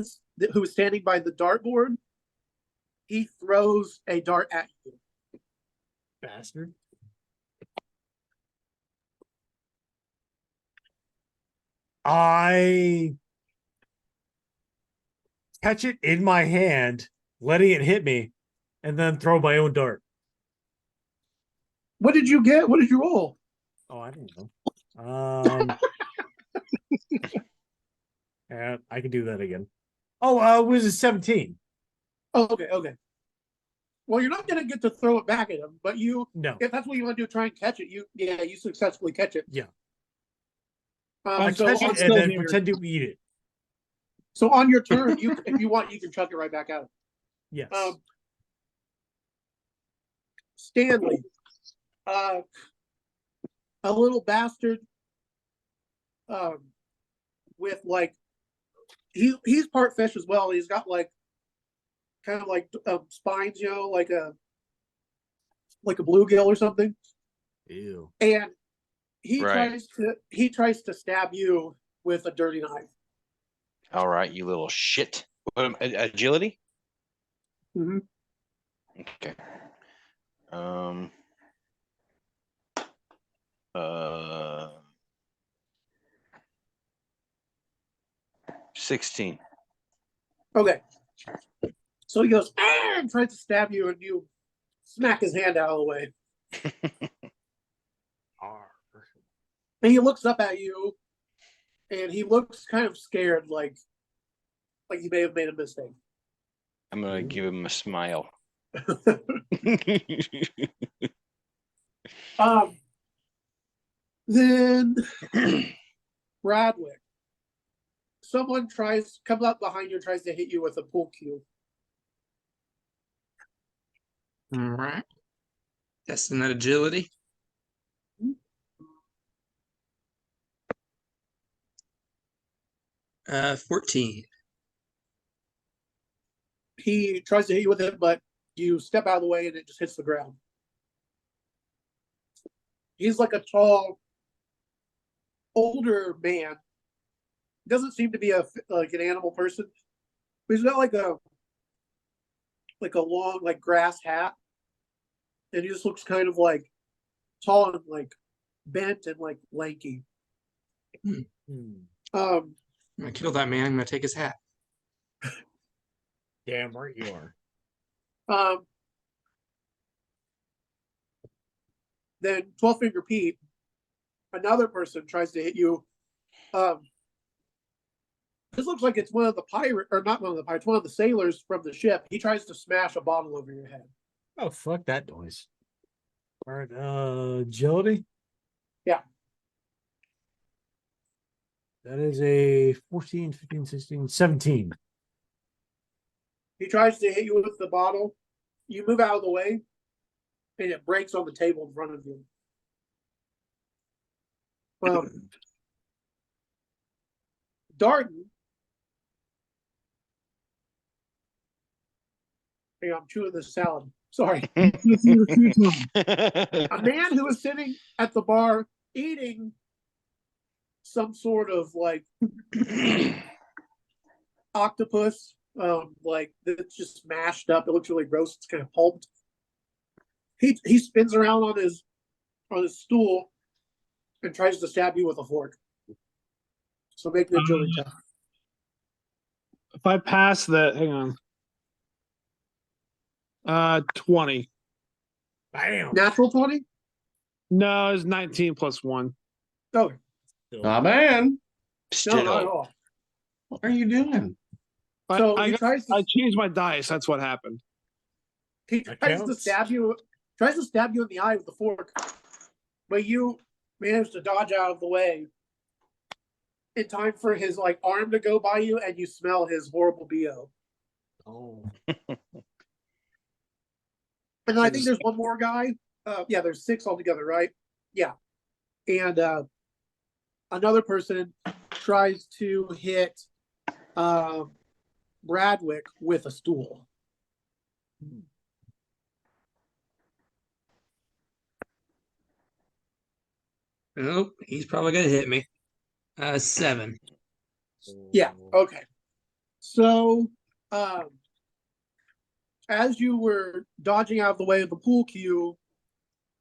who was standing by the dartboard, he throws a dart at you. Bastard. I catch it in my hand, letting it hit me, and then throw my own dart. What did you get? What did you roll? Oh, I don't know. And I can do that again. Oh, it was a 17. Oh, okay. Well, you're not gonna get to throw it back at him, but No. if that's what you want to do, try and catch it. You successfully catch it. Yeah. I'm So Catch I'm it still and then here. pretend to eat it. so on your turn, if you want, you can chuck it right back at him. Yes. Stanley, a little bastard, with like he's part fish as well. He's got like kind of like spines, like a bluegill or something, Ew. and he Right. tries to stab you with a dirty knife. All right, you little shit. Agility? Mhm. Okay. Uh, 16. Okay, so he goes and tries to stab you, and you smack his hand out of the way. And he looks up at you, and he looks kind of scared, like he may have made a mistake. I'm gonna give him a smile. Then Bradwick, someone comes up behind you and tries to hit you with a pool cue. all right. Testing that agility. 14. He tries to hit you with it, but you step out of the way and it just hits the ground. He's like a tall, older man. Doesn't seem to be like an animal person. But he's got like a long like grass hat, and he just looks kind of like tall and like bent and like lanky. Hmm. Um, I'm gonna kill that man. I'm gonna take his hat. Damn right you are. Then 12 Finger Pete, another person tries to hit you. This looks like it's one of the pirate, or not one of the pirates, one of the sailors from the ship. He tries to smash a bottle over your head. Oh, fuck that noise. All right, agility? Yeah. That is a 14, 15, 16, 17. He tries to hit you with the bottle. You move out of the way, and it breaks on the table in front of you. Darton. Hey, I'm chewing this salad. Sorry. A man who was sitting at the bar eating some sort of like octopus, like that's just mashed up. It looks really gross. It's kind of pulped. He spins around on his stool and tries to stab you with a fork. So make an agility check. If I pass that, hang on. 20. Bam. Natural 20? No, it's 19 plus 1. Oh, Not bad. no, Still, not at all. What are you doing? So I tries to I changed my dice. That's what happened. he tries to stab you in the eye with the fork, but you manage to dodge out of the way in time for his like arm to go by you, and you smell his horrible BO. Oh. And then I think there's one more guy. Yeah, there's 6 altogether, right? Yeah. And another person tries to hit Bradwick with a stool. Nope, he's probably gonna hit me. 7. Yeah, okay. So as you were dodging out of the way of the pool cue,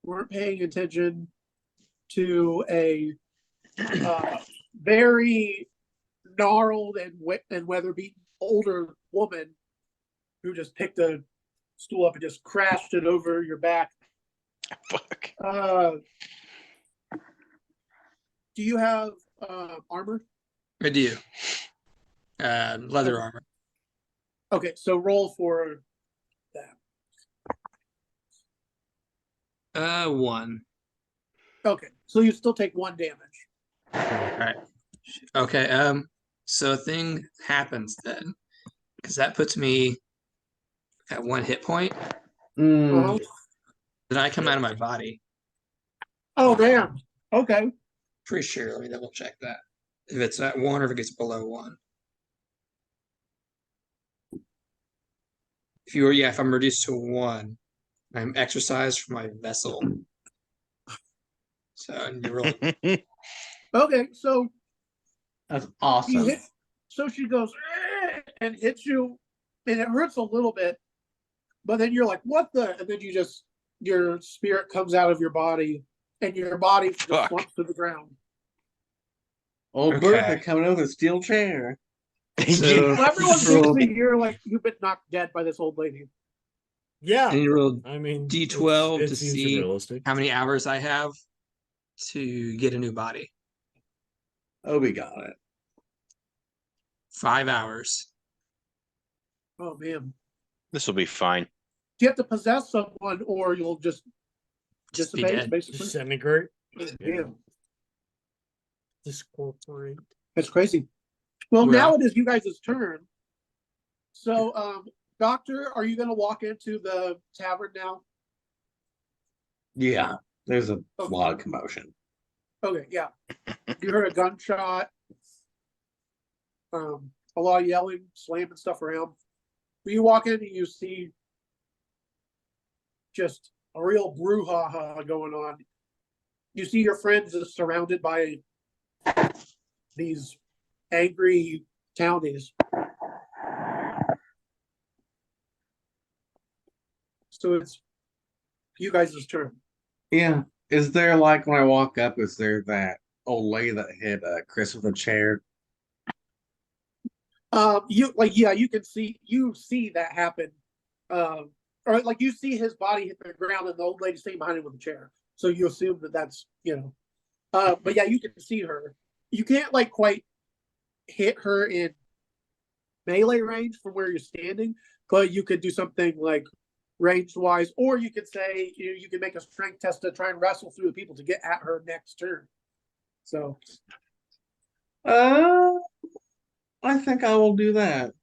weren't paying attention to a very gnarled and weather-beaten older woman who just picked a stool up and just crashed it over your back. fuck. Do you have armor? I do. Leather armor. Okay, so roll for that. 1. Okay, so you still take 1 damage. Alright. Okay, so a thing happens then. Because that puts me at 1 hit point. Uh-huh. Then I come out of my body. Oh, damn. Okay. Pretty sure. Let me double check that. If it's at 1 or if it gets below 1. If I'm reduced to 1, I'm exercised from my vessel. So you roll. Okay, so That's awesome. so she goes and hits you, and it hurts a little bit, but then you're like, what the? And then your spirit comes out of your body, and your body just Fuck. slumps to the ground. Old Okay. Bertha coming over with a steel chair. So, So everyone thinks that you're like, you've been knocked dead by this old lady. Yeah. and you roll I mean, D12 it to seems see realistic. how many hours I have to get a new body. Oh, we got it. 5 hours. Oh, man. This will be fine. You have to possess someone, or you'll just Just be dissipate, dead. basically. Disintegrate. Damn. Discorporate. That's crazy. Well, Well- now it is you guys' turn. So, Doctor, are you going to walk into the tavern now? Yeah, there's a Okay. lot of commotion. Okay, yeah. You heard a gunshot. A lot of yelling, slamming stuff around. But you walk in and you see just a real brouhaha going on. You see your friends is surrounded by these angry townies. So it's you guys' turn. Yeah. Is there like when I walk up, is there that old lady that hit Chris with a chair? You can see that happen. Or like you see his body hit the ground and the old lady staying behind him with a chair. So you assume that that's, but yeah, you can see her. You can't like quite hit her in melee range from where you're standing, but you could do something like range wise, or you could say you can make a strength test to try and wrestle through the people to get at her next turn. So I think I will do that.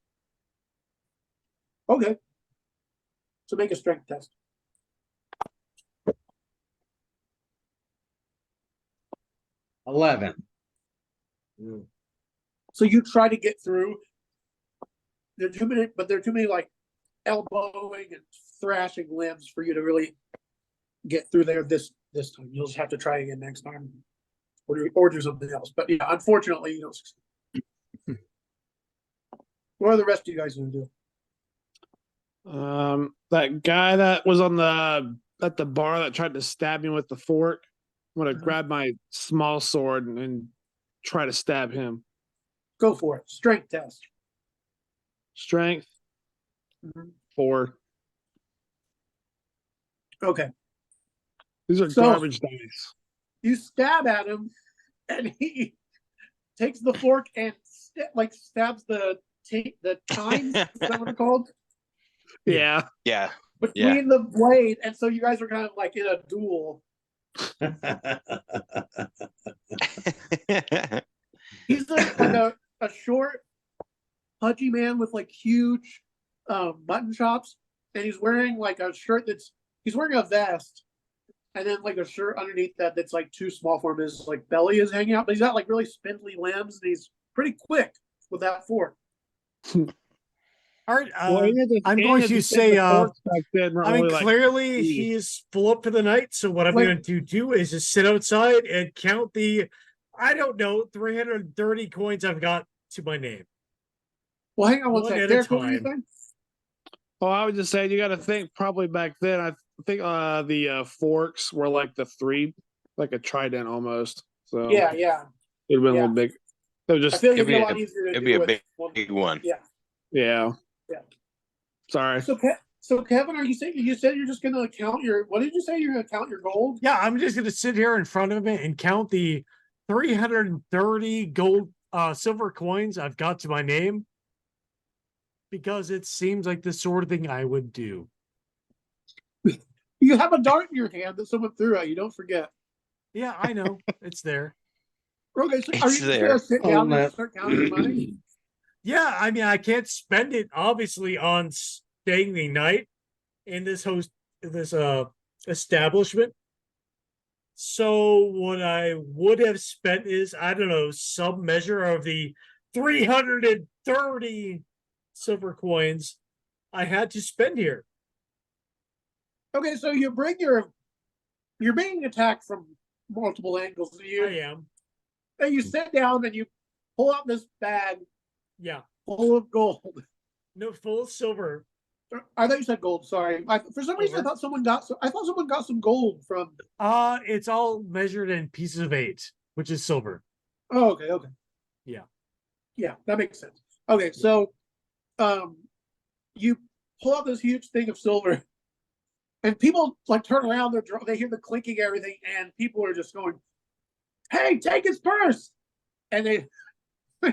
okay. So make a strength test. $11. So you try to get through. There are too many like elbowing and thrashing limbs for you to really get through there this time. You'll just have to try again next time, or do something else. But yeah, unfortunately, you don't succeed. What are the rest of you guys going to do? That guy that was on at the bar that tried to stab me with the fork, I'm gonna grab my small sword and try to stab him. Go for it. Strength test. Strength 4. Okay. These are So- garbage dice. You stab at him, and he takes the fork and stabs the tines. Is that what they're called? Yeah. Yeah. Between the blade, and so you guys are kind of like in a duel. He's like a short, pudgy man with like huge mutton chops, and he's wearing like a shirt he's wearing a vest, and then like a shirt underneath that's like too small for him. His like belly is hanging out, but he's got like really spindly limbs, and he's pretty quick with that fork. All right, Well, I'm going to say, clearly clearly he's full up for the night. So what I'm going to do is just sit outside and count the, 330 coins I've got to my name. Well, hang on one One second. at a Derek, what were you time. saying? Oh, I was just saying, you got to think probably back then. I think the forks were like the 3, like a trident almost. So Yeah. it'd been a little big. It was I just feel like it'd It'd be a be lot a- easier to it'd do be a with big one. Yeah. yeah. Yeah. Sorry. So Kevin, you said you're just gonna count your? What did you say? You're gonna count your gold? Yeah, I'm just going to sit here in front of it and count the 330 gold, silver coins I've got to my name, because it seems like the sort of thing I would do. You have a dart in your hand that someone threw at you. Don't forget. Yeah, I know. It's there. Okay, so are It's you just there. gonna sit Oh, down no. and start counting your money? Yeah, I mean, I can't spend it obviously on staying the night in this establishment. So what I would have spent is, I don't know, some measure of the 330 silver coins I had to spend here. Okay, so you're being attacked from multiple angles. I am. And you sit down and you pull out this bag Yeah. full of gold. No, full of silver. I thought you said gold. Sorry, for some reason I thought someone got some gold from. It's all measured in pieces of 8, which is silver. Oh, okay. Yeah, that makes sense. Okay, so, you pull out this huge thing of silver, and people like turn around. They hear the clinking, everything, and people are just going, "Hey, take his purse!" And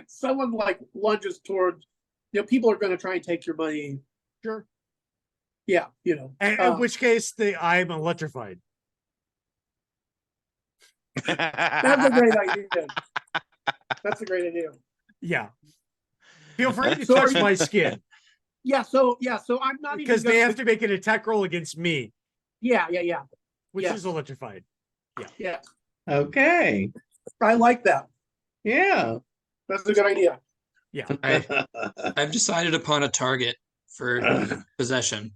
someone like lunges towards. People are going to try and take your money. Sure. Yeah, And in which case, I'm electrified. that's a great idea. That's a great idea. Yeah. Feel free to So touch are you- my skin, Yeah, so I'm not because even they gonna, have to make an attack roll against me, Yeah, which Yeah. is electrified. yeah. Okay. I like that. Yeah. That's a good idea. Yeah. I've decided upon a target for possession.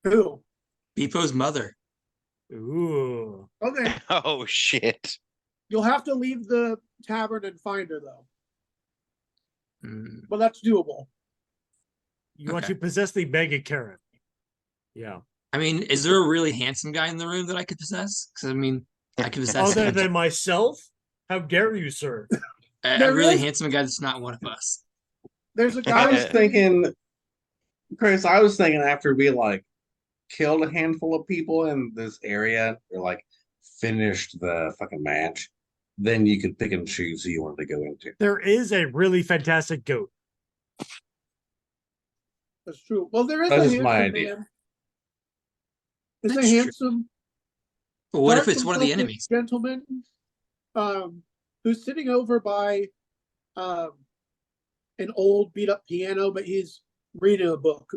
Who? Beepo's mother. Ooh. Okay. Oh shit. You'll have to leave the tavern and find her though. Hmm. But that's doable. You want Okay. to possess the mega Karen. Yeah. I mean, is there a really handsome guy in the room that I could possess? Because I mean, I could possess Other him. than myself? How dare you, sir? A There really is- handsome guy that's not one of us. There's a I guy. was thinking, Chris, I was thinking after we like killed a handful of people in this area or like finished the fucking match, then you could pick and choose who you wanted to go into. There is a really fantastic goat. That's true. Well, there is That a is handsome my idea. man. There's a That's true. handsome. But what if dark it's one of the consulted enemies? Gentleman, who's sitting over by, an old beat up piano, but he's reading a book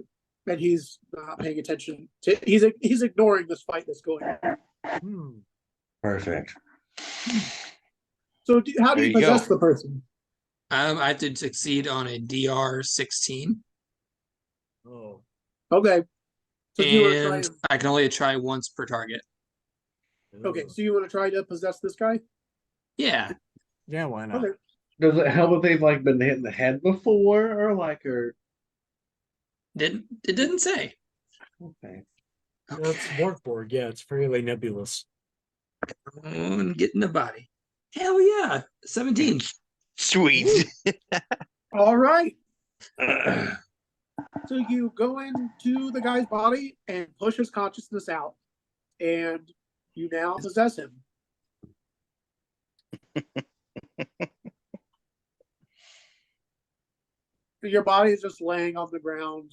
and he's not paying attention to. He's ignoring this fight that's going on. Hmm. Perfect. So, how do There you you go. possess the person? I have to succeed on a DR 16, Oh. Okay. So you want to try. and I can only try once per target. Okay, so you want to try to possess this guy? Yeah, Yeah, why not? Okay. Does it help if they've like been hit in the head before or like or it didn't say. okay. That's BORG. Yeah, it's fairly nebulous. And get in the body. Hell yeah, 17. Sweet. All right. So you go into the guy's body and push his consciousness out, and you now possess him. Your body is just laying on the ground,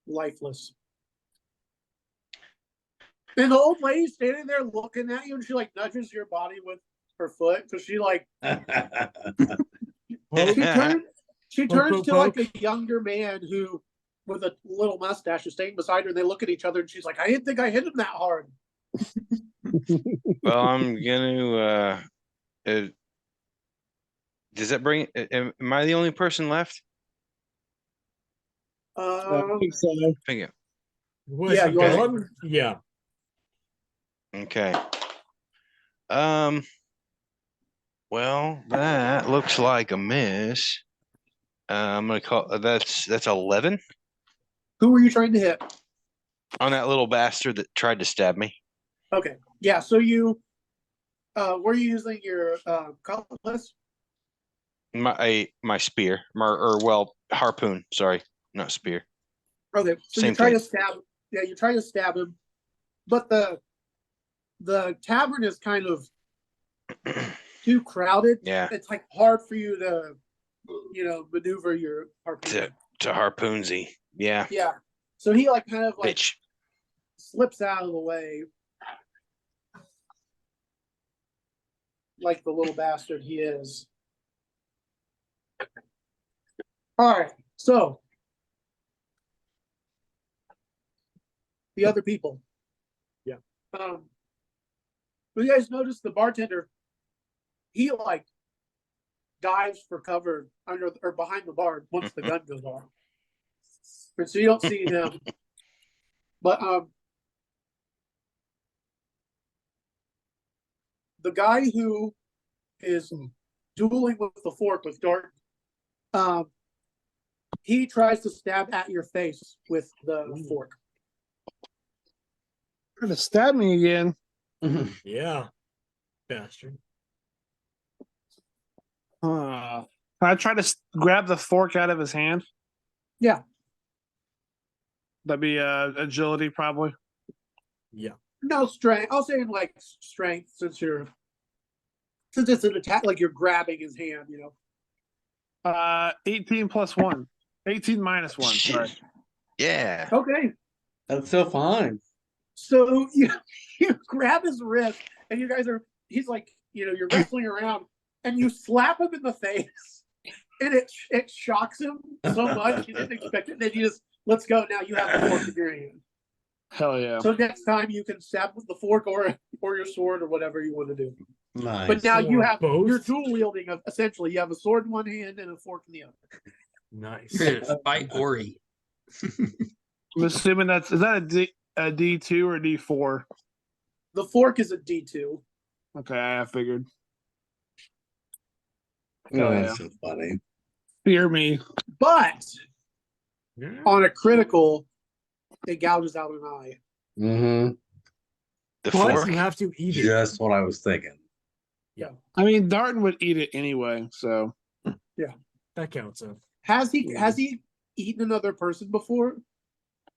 lifeless. And the old lady's standing there looking at you, and she like nudges your body with her foot. So she like Poke, she Poke, turns poke, to like poke. a younger man who with a little mustache is standing beside her, and they look at each other, and she's like, I didn't think I hit him that hard. Well, I'm gonna does that bring am I the only person left? I think so. Think Was Yeah, he you are. gone? Yeah. Okay. Well, that looks like a miss. I'm gonna call that's 11 Who were you trying to hit? on that little bastard that tried to stab me. Okay. Yeah, so you were you using your cutlass? My spear, harpoon. Sorry, not spear. Okay. So Same you try thing. to stab you try to stab him, but the tavern is kind of too crowded. Yeah, It's like hard for you to maneuver your harpoon. to harpoonsy. Yeah, Yeah. So he like kind of like bitch. slips out of the way. Like the little bastard he is. All right, so the other people. Yeah. You guys notice the bartender? He like dives for cover under or behind the bar once the gun goes off, and so you don't see him. But the guy who is dueling with the fork with Darton, he tries to stab at your face with the fork. Trying to stab me again. Yeah. Bastard. I try to grab the fork out of his hand. Yeah. That'd be agility, probably. Yeah. No strength. I'll say like strength since it's an attack, like you're grabbing his hand, 18 plus 1. 18 minus 1. Sorry. Yeah. Okay. That's so fine. So you grab his wrist and he's like, you're wrestling around and you slap him in the face and it shocks him so much he didn't expect it. Then you just, let's go now, you have the fork in your hand. Hell yeah. So next time you can stab with the fork or your sword or whatever you want to do. Nice. But now you Or have both. you're dual wielding of essentially you have a sword in one hand and a fork in the other. Nice. You're gonna fight Ori. I'm assuming is that a D2 or a D4? The fork is a D2. Okay, I figured. Oh, yeah. that's so funny. Fear me. But Yeah. on a critical, it gouges out an eye. Mm-hmm. The But fork. you have to eat it. Just what I was thinking. I mean, Darton would eat it anyway, so That counts. Then. Has he eaten another person before?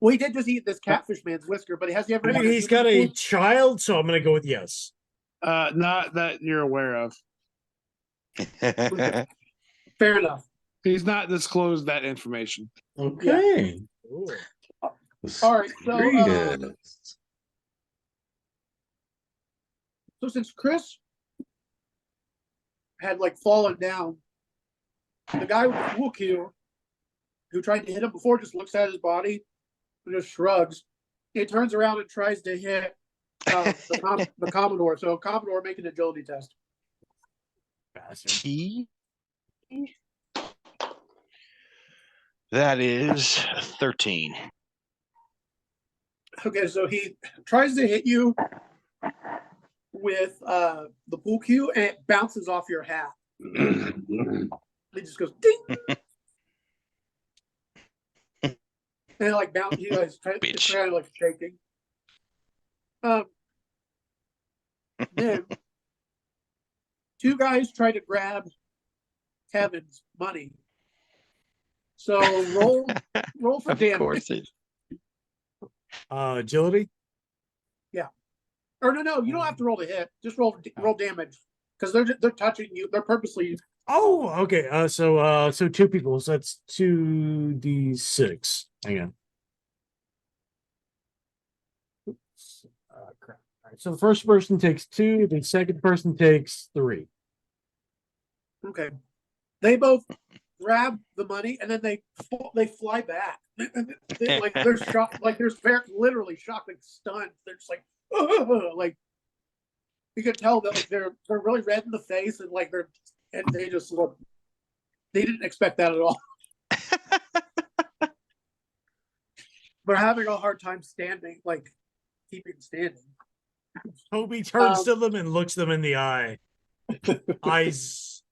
Well, he did just eat this catfish man's whisker, but has he ever? I mean, eaten he's human got a before? child, so I'm gonna go with yes. not that you're aware of. Fair enough. He's not disclosed that information. Okay. Ooh. All right, so, Prejudice. So since Chris had like fallen down, the guy with the pool cue who tried to hit him before just looks at his body and just shrugs. He turns around and tries to hit the Commodore. So Commodore, make an agility test. Bastard. That is 13. Okay, so he tries to hit you with the pool cue and it bounces off your hat. It just goes ding. And it like bounce, you guys try Bitch. to like shaking. Then two guys try to grab Kevin's money. So roll for Of damage. course it. Agility. Or no, you don't have to roll to hit. Just roll damage because they're touching you. They're purposely. Oh, okay. So two people. So that's 2d6. Hang on. Oops. Crap. All right. So the first person takes 2. The second person takes 3. Okay, they both grab the money and then they fly back. They're shocked. Like they're literally shocked, like stunned. They're just like. Like you can tell that like they're really red in the face and like they just look. They didn't expect that at all. They're having a hard time standing, like keeping standing. Toby turns to them and looks them in the eye. Eyes.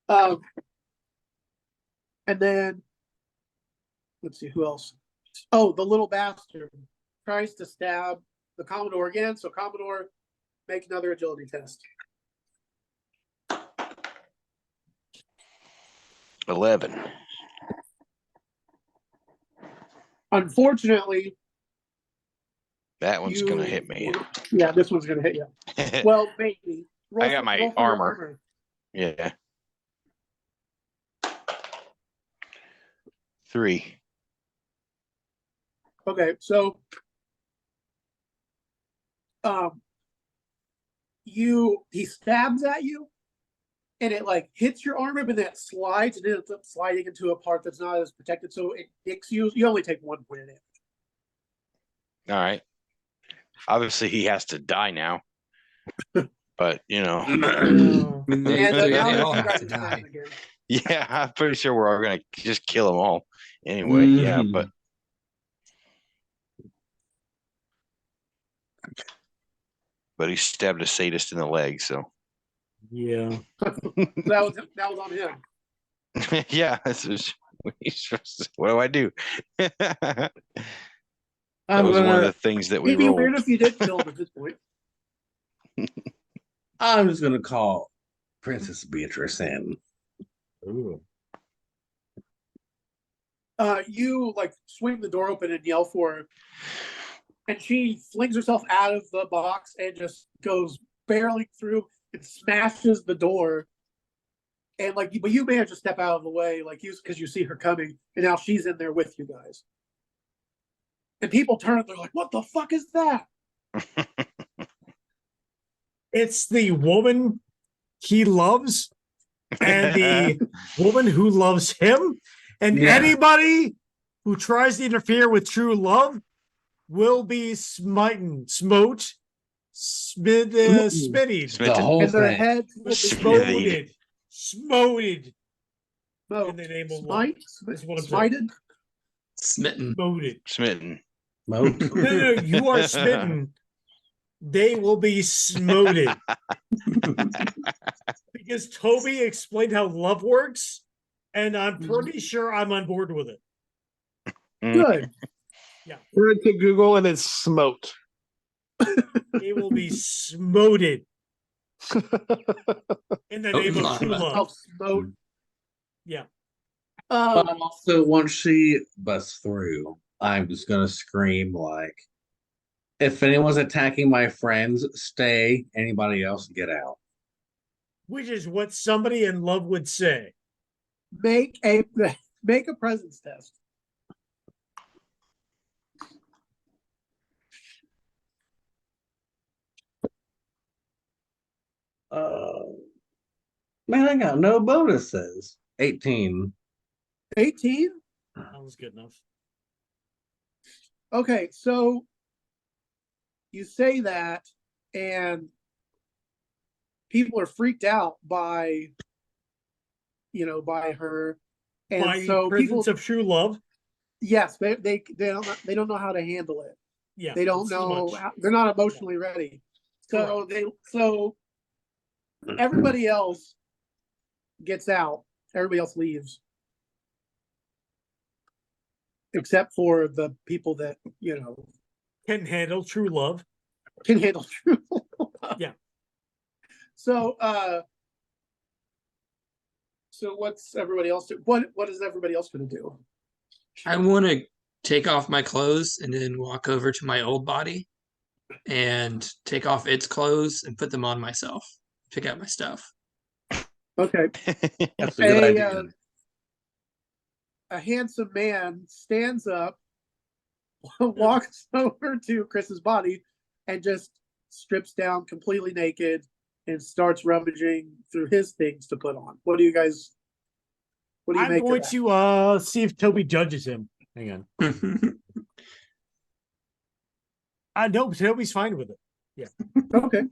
And then let's see who else. Oh, the little bastard tries to stab the Commodore again. So Commodore, make another agility test. 11. Unfortunately, That one's gonna hit me. Yeah, this one's gonna hit you. Well, maybe. I got my roll for your armor. Yeah. 3. Okay, so he stabs at you and it like hits your armor, but then it slides and ends up sliding into a part that's not as protected, so it nicks you. You only take 1 point of damage. All right. Obviously, he has to die now. But you know, And They now all you have guys to are die. turn again. yeah, I'm pretty sure we're all gonna just kill them all anyway. Yeah, but he stabbed a sadist in the leg, so Yeah. That was on him. yeah. This is what do I do? That I'm was one of the gonna. things that we It'd be weird rolled. if you did kill him at this point. I'm just gonna call Princess Beatrice in. Ooh. You like swing the door open and yell for her, and she flings herself out of the box and just goes barreling through and smashes the door. And like, but you manage to step out of the way, like because you see her coming, and now she's in there with you guys. And people turn, they're like, "What the fuck is that?" It's the woman he loves and the woman who loves him. And Yeah. anybody who tries to interfere with true love will be smote Smitted. The whole And their thing. heads will be Smithied. Smoted. smote. In the name of Smite? That's what I'm saying. Smited? Smitten. Smoted. Smitten. Moat. No, you are smitten. They will be smoted. Because Toby explained how love works, and I'm pretty sure I'm on board with it. Good. We're into Google and it's smote. They will be smoted in the name of true Oh, love. Oh, smote. Yeah. But also, once she busts through, I'm just gonna scream like, "If anyone's attacking my friends, stay. Anybody else, get out." Which is what somebody in love would say. Make a presence test. Man, I got no bonuses. 18. 18? That was good enough. Okay, so you say that, and people are freaked out by, by her, and By so people, presence of true love. yes, they don't know how to handle it. Yeah. They don't it's too know. much. They're not emotionally ready. So everybody else gets out. Everybody else leaves, except for the people that Can handle true love. can handle truth. Yeah. So so what's everybody else do? What is everybody else going to do? I want to take off my clothes and then walk over to my old body and take off its clothes and put them on myself. Pick out my stuff. Okay. That's a good A, idea. A handsome man stands up, walks over to Chris's body, and just strips down completely naked and starts rummaging through his things to put on. What do you make I'm of going that? to see if Toby judges him. Hang on. I know Toby's fine with it. Okay.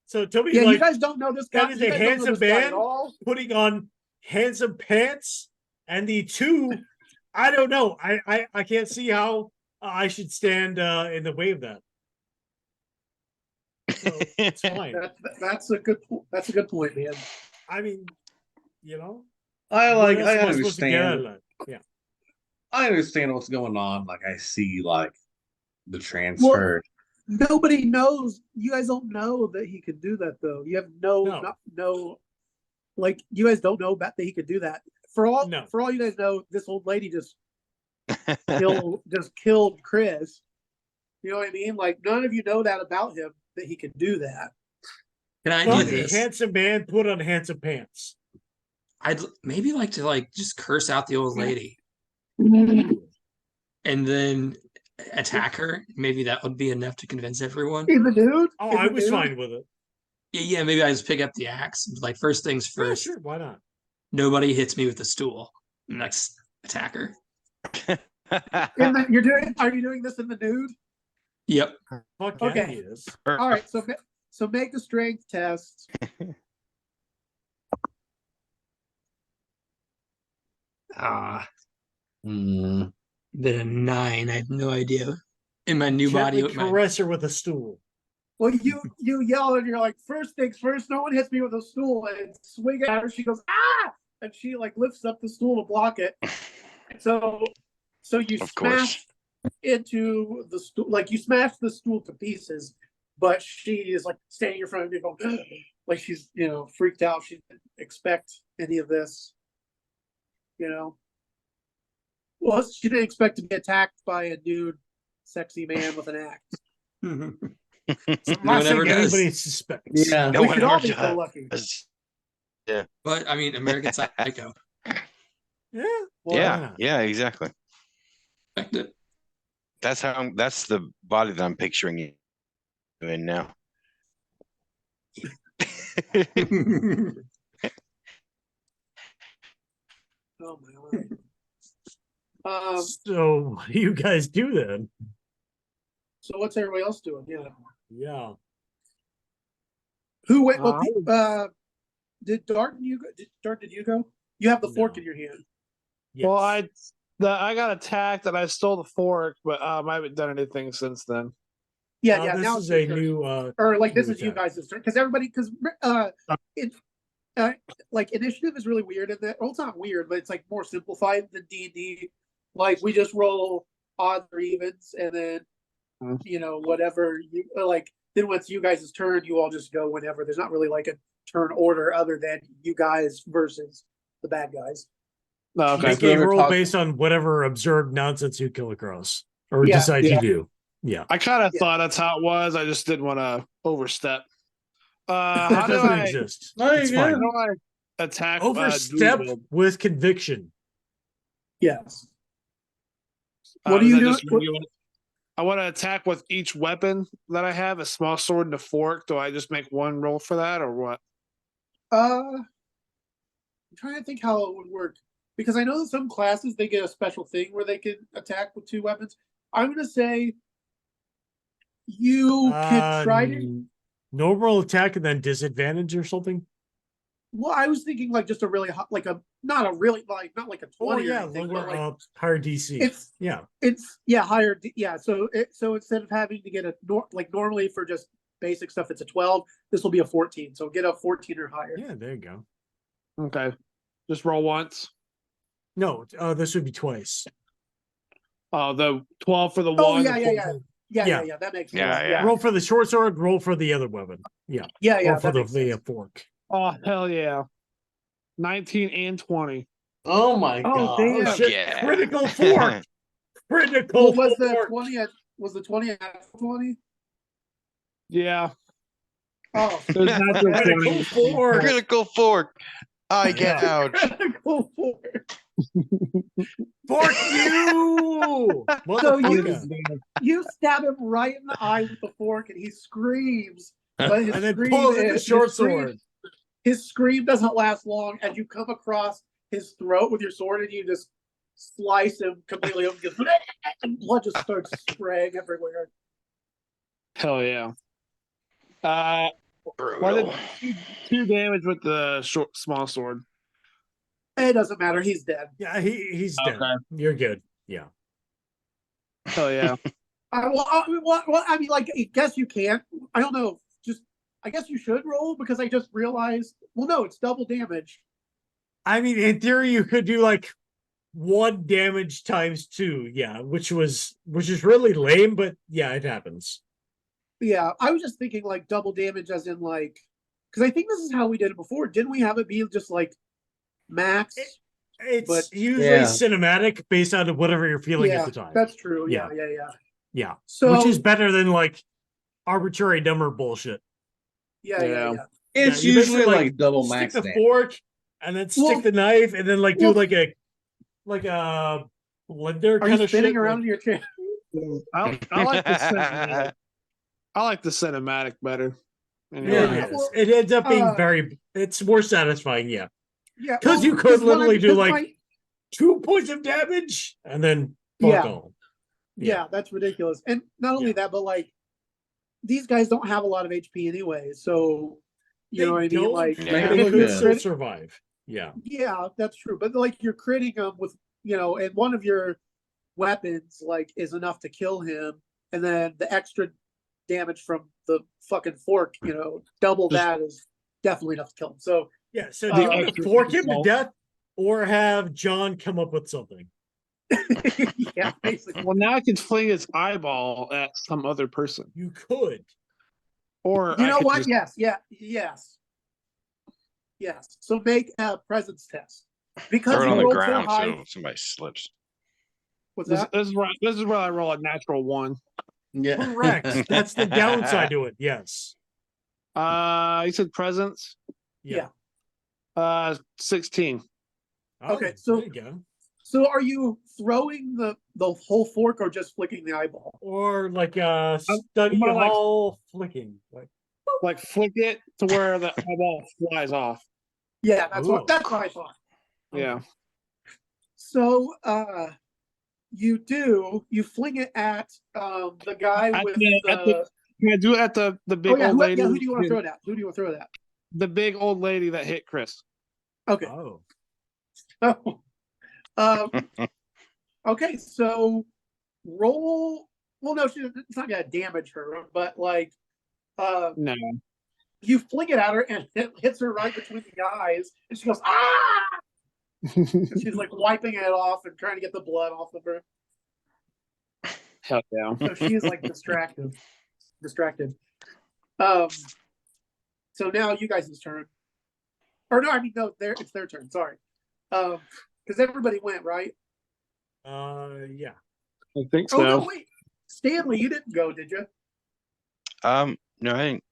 So Toby's Yeah, you like, guys don't know this guy. that is You a guys don't know handsome this guy at man all. putting on handsome pants, and the two, I don't know. I can't see how I should stand in the way of that. So it's fine. That's a good point, man. I mean, I what else am I supposed to get out of understand. that? Yeah. I understand what's going on. Like I see like the transfer. Nobody knows. You guys don't know that he could do that, though. You have no. Like you guys don't know about that he could do that. For all you guys know, this old lady just killed Chris. You know what I mean? Like none of you know that about him, that he could do that. Can I But do a this? handsome man put on handsome pants. I'd maybe like to just curse out the old lady and then attack her. Maybe that would be enough to convince everyone. In the dude? Oh, In I the was dude? fine with it. Yeah, maybe I just pick up the axe. Like first things Yeah, first. sure, why not? Nobody hits me with a stool. Next attacker. Are you doing this in the nude? Yep. Fuck yeah, Okay. he is. All right, so make a strength test. Then a 9. I have no idea. In my new Gently body, caress her with a stool. Well, you yell and you're like, first things first, no one hits me with a stool, and swing at her. She goes, ah, and she lifts up the stool to block it. So you Of smash into the stool, you smash the stool to pieces, but she is standing in front of you going, like she's freaked out. She didn't expect any of this. Well, she didn't expect to be attacked by a nude, sexy man with an axe. I'm No not one saying ever does. anybody suspects. Yeah. No We one should all ever be so does. lucky. But I mean, American Psycho. Yeah. Well, why Yeah, not? yeah, exactly. That's the body that I'm picturing you in now. Oh my word. So what do you guys do then? So what's everybody else doing? Yeah. Yeah. Who went? Uh, Did Darton you go? Did you go? You have the fork No. in your hand. Yes. Well, I got attacked and I stole the fork, but I haven't done anything since then. Yeah, yeah. This now is it's your a turn. new Or like this new is you attack. guys' turn because it's like initiative is really weird in that. Well, it's not weird, but it's like more simplified than D&D. Like we just roll odds or evens, and then whatever you like. Then once you guys' turn, you all just go whenever. There's not really like a turn order other than you guys versus the bad guys. No, okay. Make a roll based on whatever absurd nonsense you kill across or Yeah, decide to do. Yeah. I kind of Yeah. thought that's how it was. I just didn't want to overstep. How That do doesn't I exist. No, you're It's good. how fine. do I attack? Overstep Dude? with conviction. Yes. What do Is you that do? just regular- I want to attack with each weapon that I have, a small sword and a fork. Do I just make one roll for that, or what? I'm trying to think how it would work because I know that some classes they get a special thing where they can attack with 2 weapons. I'm gonna say you can try to. Normal attack and then disadvantage or something. Well, I was thinking like just a really hot, like a not a really like not like a 20 or yeah, anything, lower but like higher DC. it's higher. Yeah, so instead of having to get like normally for just basic stuff, it's a 12. This will be a 14. So get a 14 or higher. Yeah, there you go. Okay, just roll once. No, this would be twice. Oh, the 12 for the Oh one. yeah, the yeah. 14. Yeah. That makes sense. Yeah. Roll for the short sword, roll for the other weapon. Yeah. Yeah. Or for That makes the sense. fork. Oh hell yeah! 19 and 20. Oh my Oh, god. damn. Oh Fuck shit! yeah. Critical fork. Critical Well, was the fork. 20 at 20? Yeah, Oh, there's natural Critical 20. fork. Critical fork. I get Yeah. ouch. critical fork. Fork you, So motherfucker. you stab him right in the eye with the fork, and he screams. But his And then scream pulls in the is- short his scream- sword. His scream doesn't last long as you come across his throat with your sword, and you just slice him completely open, and blood just starts spraying everywhere. Hell yeah. Why Brutal. did 2 damage with the small sword? It doesn't matter. He's dead. Yeah, he's dead. Okay. You're good. Yeah. Hell yeah. I mean, like, I guess you can't. I don't know. I guess you should roll because I just realized. Well, no, it's double damage. I mean, in theory, you could do like 1 damage times 2. Yeah, which is really lame, but yeah, it happens. Yeah, I was just thinking like double damage, as in like, because I think this is how we did it before. Didn't we have it be just like max? It's But- usually Yeah. cinematic based on whatever you're feeling Yeah, at the time. that's true. Yeah. Yeah. Yeah, So which is better than like arbitrary number bullshit. yeah. It's you usually basically, like double Stick max the damage. fork and then stick Well- the knife and then like do well- like a blender Are kind you of spinning shit. around in your chair? I like the cinematic. I like the cinematic better. Anyway. Yeah, Well, it ends up being uh, it's more satisfying. Yeah, Yeah, 'Cause you could when literally do, 'cause like, my- 2 points of damage and then fuck Yeah. all. yeah, that's ridiculous. And not only Yeah. that, but like these guys don't have a lot of HP anyway, so you They know what I mean. don't, Like, Yeah. they if could you're still crit- survive. Yeah, yeah, that's true. But like you're critting him with, and one of your weapons like is enough to kill him, and then the extra damage from the fucking fork, double Just- that is definitely enough to kill him. So yeah. So do you want to extra fork him to salt. death or have John come up with something? yeah, basically. Well, now I can fling his eyeball at some other person. You could. Or You I know could what? just- Yes. So make a presence test because Throw it you on the rolled so ground high. so somebody slips. What's This, that? this is where I roll a natural 1. Yeah. Correct. That's the downside to it. Yes. You said presence? Yeah. 16. Oh, Okay, so- there you go. So are you throwing the whole fork or just flicking the eyeball? Or like a study more like- hall flicking. Like, Like flick it to where the eyeball flies off. Yeah, that's Ooh. what I thought. Yeah. So you fling it at the guy At with the- at the- Can I do it at the big Oh yeah, old lady? who do you want to throw it at? Who do you want to throw it at? The big old lady that hit Chris. Okay. Oh. Okay, so roll. Well, no, it's not gonna damage her, but like, No. you fling it at her and it hits her right between the eyes, and she goes ah. And she's like wiping it off and trying to get the blood off of her. Hell yeah. So she's like distracted. So now you guys' turn. Or no, I mean no, it's their turn. Sorry. Because everybody went, right? Yeah. I think Oh so. no, wait. Stanley, you didn't go, did you? No, I didn't.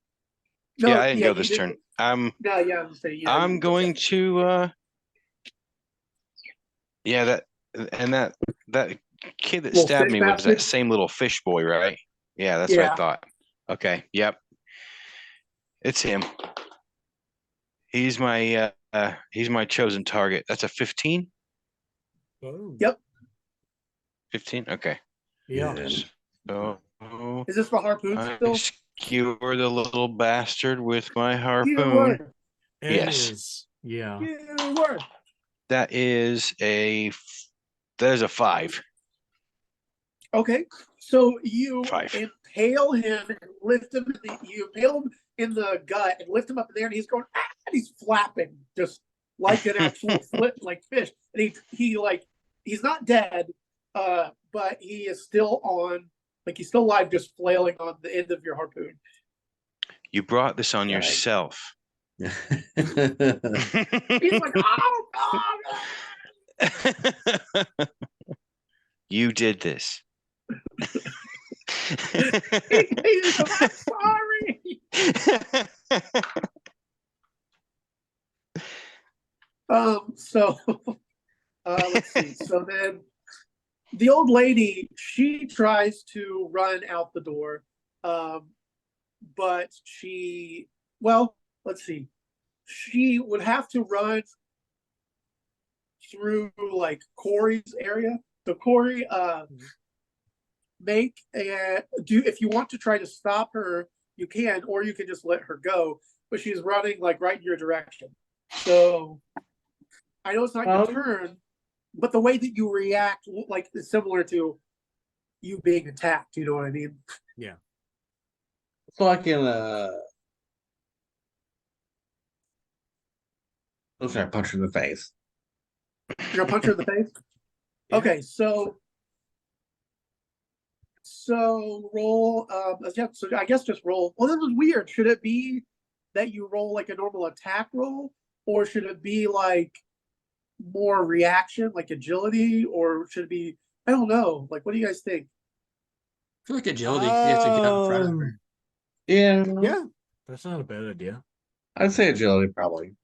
No, Yeah, I didn't go you this didn't. turn. No, yeah, I'm saying yeah. I'm going to yeah, that kid that Little stabbed fish me was bastard? that same little fish boy, right? Yeah, that's what Yeah. I thought. Okay, yep. It's him. He's my chosen target. That's a 15? Oh. Yep. 15? Okay. Yeah. So Is this for harpoon I still? skewer the little bastard with my You harpoon. were. It Yes. is. Yeah. You were. That is a 5. Okay. So you 5. impale him and lift him. You impale him in the gut and lift him up in there, and he's going, ah, and he's flapping just like an actual flip, like fish. And he like he's not dead, but he is still on, like he's still alive, just flailing on the end of your harpoon. You brought this on Right. yourself. He's like, oh God. You did this. He's like, I'm sorry. So let's see. So then the old lady, she tries to run out the door. But let's see. She would have to run through like Corey's area. So Corey, if you want to try to stop her, you can, or you can just let her go. But she's running like right in your direction. So I know it's not your turn, but the way that you react, like, is similar to you being attacked. You know what I mean? Yeah. So I can I'm sorry, punch her in the face. You're gonna punch her in the face. Yeah. Okay, so roll. Yeah, so I guess just roll. Well, this is weird. Should it be that you roll like a normal attack roll, or should it be like more reaction, like agility, or should it be? I don't know. Like, what do you guys think? I feel like agility, 'cause you have to get out in front of her. Yeah, Yeah. That's not a bad idea. I'd say agility probably.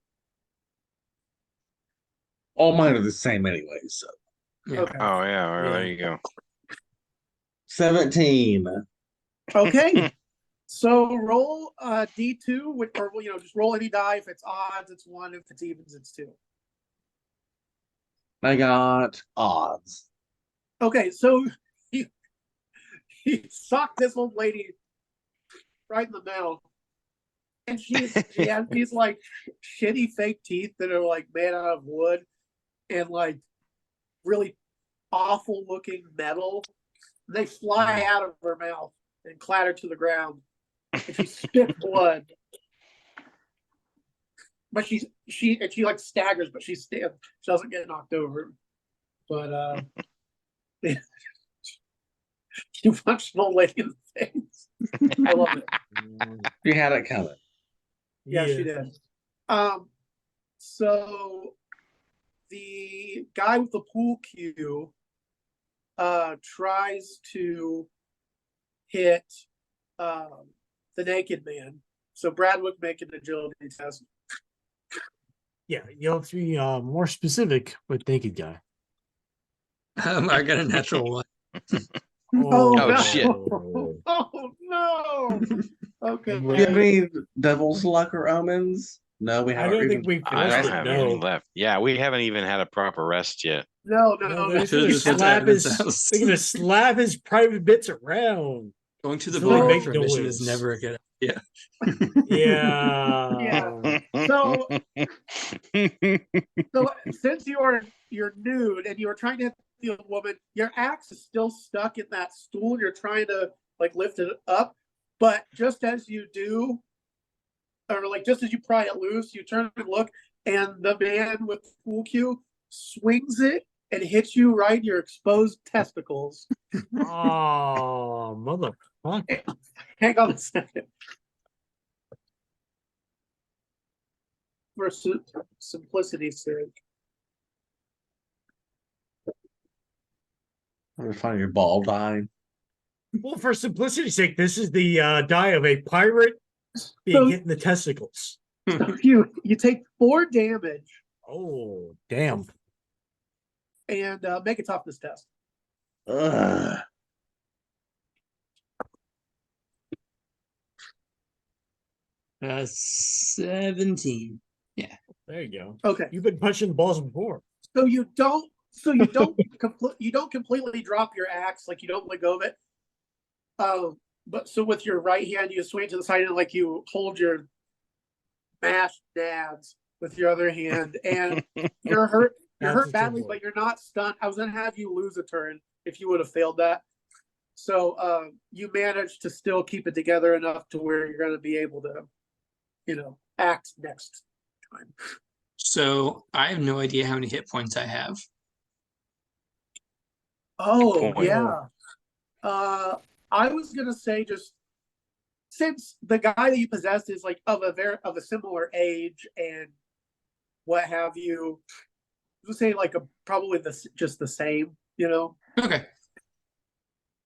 All mine are the same anyway, so Yeah. Okay. Oh yeah, all right, Yeah. there you go. 17. Okay. So roll D2, or just roll any die. If it's odds, it's 1. If it's evens, it's 2. I got odds. Okay, so he socked this old lady right in the mouth, and she has these like shitty fake teeth that are like made out of wood and like really awful looking metal. They fly out of her mouth and clatter to the ground, and she spits blood. But she like staggers, but she doesn't get knocked over. But you punched an old lady in the face. I love it. You had it coming. Yeah, she did. So the guy with the pool cue tries to hit the naked man. So Bradwick, make an agility test. Yeah, you'll have to be more specific with naked guy. I got a natural 1. Oh, Oh, no. shit. Oh no. Okay. Do you have any devil's luck or omens? No, we I haven't. don't think we I finished don't it. have No. any left. Yeah, we haven't even had a proper rest yet. No. They're Should've gonna just went to slap Evan's his. house. They're gonna slap his private bits around. Going to the It's really bar make for a mission is noise. never a good idea. Yeah. So since you're nude and you're trying to hit the woman, your axe is still stuck in that stool. You're trying to like lift it up, but just as you do, or like just as you pry it loose, you turn and look, and the man with pool cue swings it and hits you right in your exposed testicles. Oh, motherfucker. Hang on a second. For simplicity's sake. I'm find your ball dying. Well, for simplicity's sake, this is the die of a pirate being So- hit in the testicles. So you take 4 damage Oh, damn. and make a toughness test. Ugh. Uh, 17. There you go. Okay. You've been punching balls before. So you don't you don't completely drop your axe, like you don't let go of it. But so with your right hand you swing to the side and like you hold your mashed nads with your other hand, and you're hurt That's hurt a badly, good but you're not stunned. I was gonna have you lose a turn if you would have failed that. So you managed to still keep it together enough to where you're gonna be able to, act next time. So I have no idea how many hit points I have. Oh point. yeah. I was gonna say, just since the guy that you possessed is like of a similar age and what have you, let's say like probably just the same, Okay.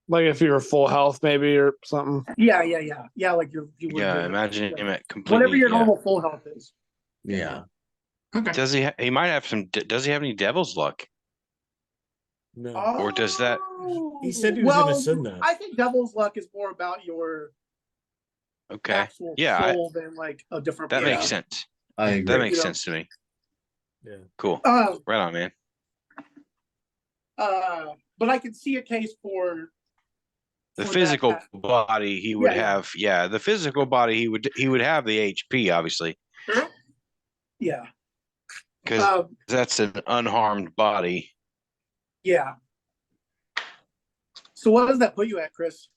Like if you were full health, maybe, or something. Yeah. Like you would Yeah, be- imagine him at completely. whatever your yeah. normal full health is. Yeah. Okay. Does he? He might have some. Does he have any devil's luck? No. Or does that- He said he was gonna Well, send that. I think Devil's Luck is more about your Okay. actual Yeah, I- soul than like a different. That Yeah. makes sense. I agree. That makes You know. sense to me. Yeah. Cool. Uh, Right on, man. but I can see a case for The for physical that. body he would Yeah, yeah. have. Yeah, the physical body he would have the HP obviously Yeah. because that's an unharmed body. Yeah. So what does that put you at, Chris?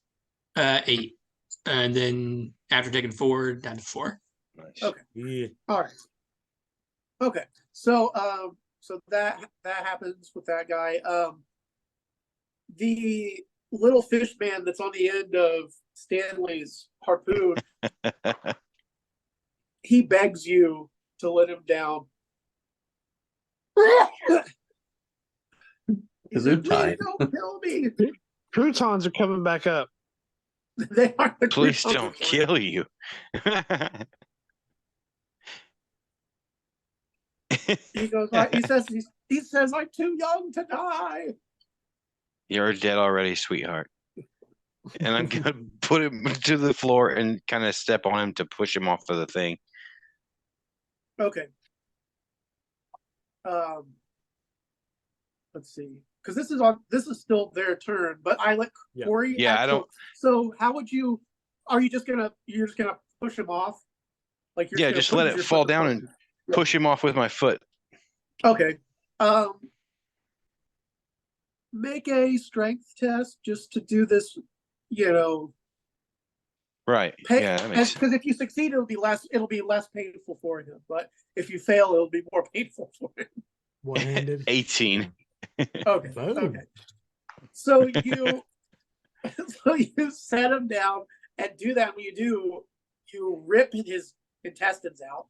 8. And then after taking 4, down to 4. Nice. Okay. Yeah. All right. Okay. So so that happens with that guy. The little fish man that's on the end of Stanley's harpoon, he begs you to let him down. He said, "Please Gesundheit. don't kill me." Croutons are coming back up. They are the Please croutons don't of kill you. He goes, he says, "I'm too young to die." You're dead already, sweetheart. And I'm gonna put him to the floor and kind of step on him to push him off of the thing. Okay. Let's see, because this is still their turn, but I let Yeah. Corey. Yeah, I act, don't- So how would you? Are you just gonna? You're just gonna push him off? Like you're Yeah, gonna just put let your it fall foot down in and front of push him off with my foot. him? Okay. Make a strength test just to do this. Right. Yeah, that makes sense. Because if you succeed, it'll be less painful for him. But if you fail, it'll be more painful for him. One-handed. 18. Okay. Boom. Okay. So you set him down and do that. When you do, you rip his intestines out,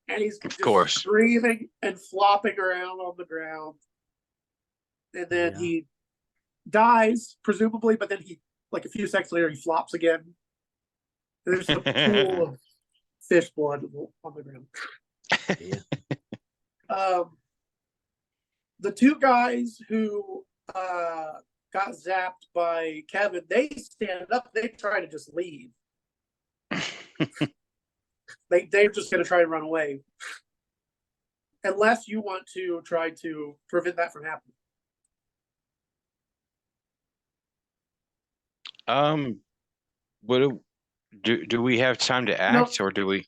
and he's just course. screaming and flopping around on the ground. And then Yeah. he dies, presumably, but then like a few seconds later, he flops again. There's a pool of fish blood on the ground. Yeah. The 2 guys who got zapped by Kevin, they stand up. They try to just leave. They're just going to try and run away, unless you want to try to prevent that from happening. What do we have time to act, or do we?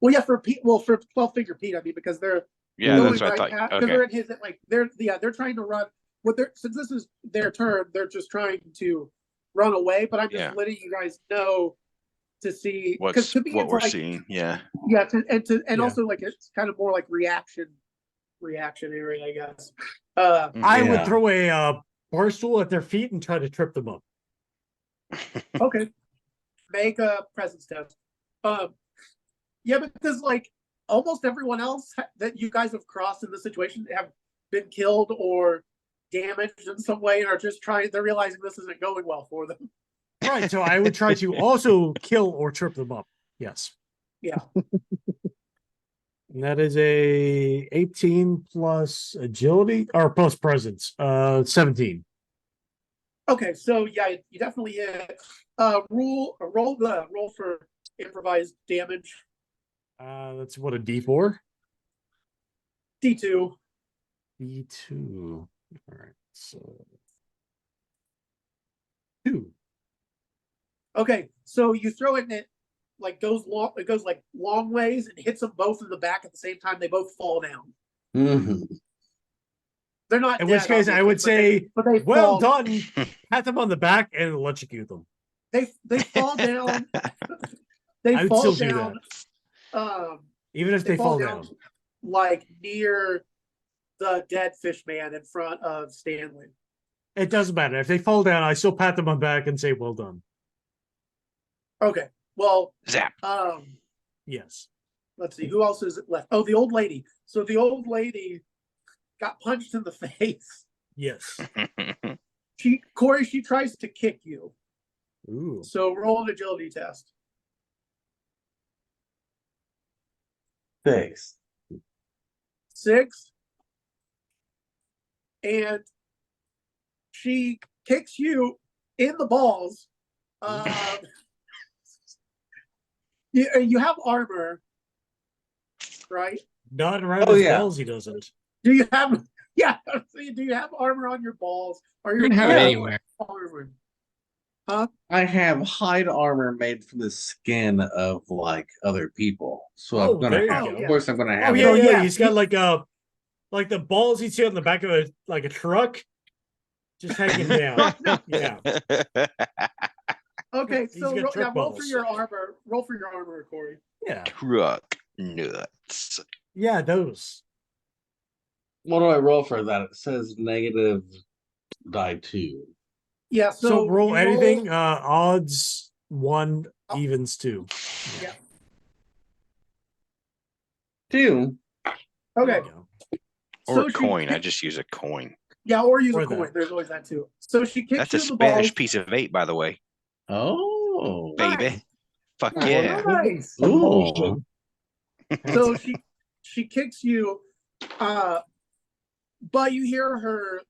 Well, yeah, for Pete. Well, for 12-finger Pete, I mean, because they're Yeah, going that's what I right thought. because Okay. they're in his like they're trying to run. What they're since this is their turn, they're just trying to run away. But I'm just Yeah. letting you guys know to see What's to me what it's we're like, seeing? Yeah. Yeah, and Yeah. also like it's kind of more like reactionary, I guess. I would Yeah. throw a bar stool at their feet and try to trip them up. Okay, make a presence test. Yeah, because like almost everyone else that you guys have crossed in this situation have been killed or damaged in some way and are just trying. They're realizing this isn't going well for them. Right. So I would try to also kill or trip them up. Yes. Yeah. And that is a 18 plus agility or plus presence. 17. Okay, so yeah, you definitely hit. Roll for improvised damage. That's what, a D4? D2. D2. All right. So 2. Okay, so you throw it and it like goes long. It goes like long ways and hits them both in the back at the same time. They both fall down. Mhm. They're not. In dead, which case, I obviously, would say, but they well fall, done. Pat them on the back and electrocute them. They fall down. They I would fall still do down. Even if they fall down. like near the dead fish man in front of Stanley. It doesn't matter. If they fall down, I still pat them on the back and say, well done. Okay. Well, Zap. Yes. let's see. Who else is left? Oh, the old lady. So the old lady got punched in the face. Yes. Corey, she tries to kick you. Ooh. So roll an agility test. 6. 6. And she kicks you in the balls. You have armor, right? Not around Oh, his yeah. balls, he doesn't. Do you have? Yeah. Do you have armor on your balls? Or You can have it anywhere. armor? I have hide armor made from the skin of like other people. So Oh, I'm gonna there you have, go. of course I'm gonna Oh have yeah, it. yeah. yeah. He's got like the balls you see on the back of a truck, just hanging down. Yeah. Okay, He's so got truck roll for balls. your armor. Roll for your armor, Corey. Yeah. Truck nuts. Yeah, those. What do I roll for that? It says negative die 2. Yeah. So So roll you anything. Odds 1, evens 2. Yeah. 2. There Okay. you go. Or So a she coin. I kick- just use a coin. Yeah, or use Or a coin. that. There's always that too. So she kicks That's a you in the Spanish balls. piece of 8, by the way. Oh. Baby. Nice. Fuck Nice. yeah. Nice. Ooh. So she kicks you, but you hear her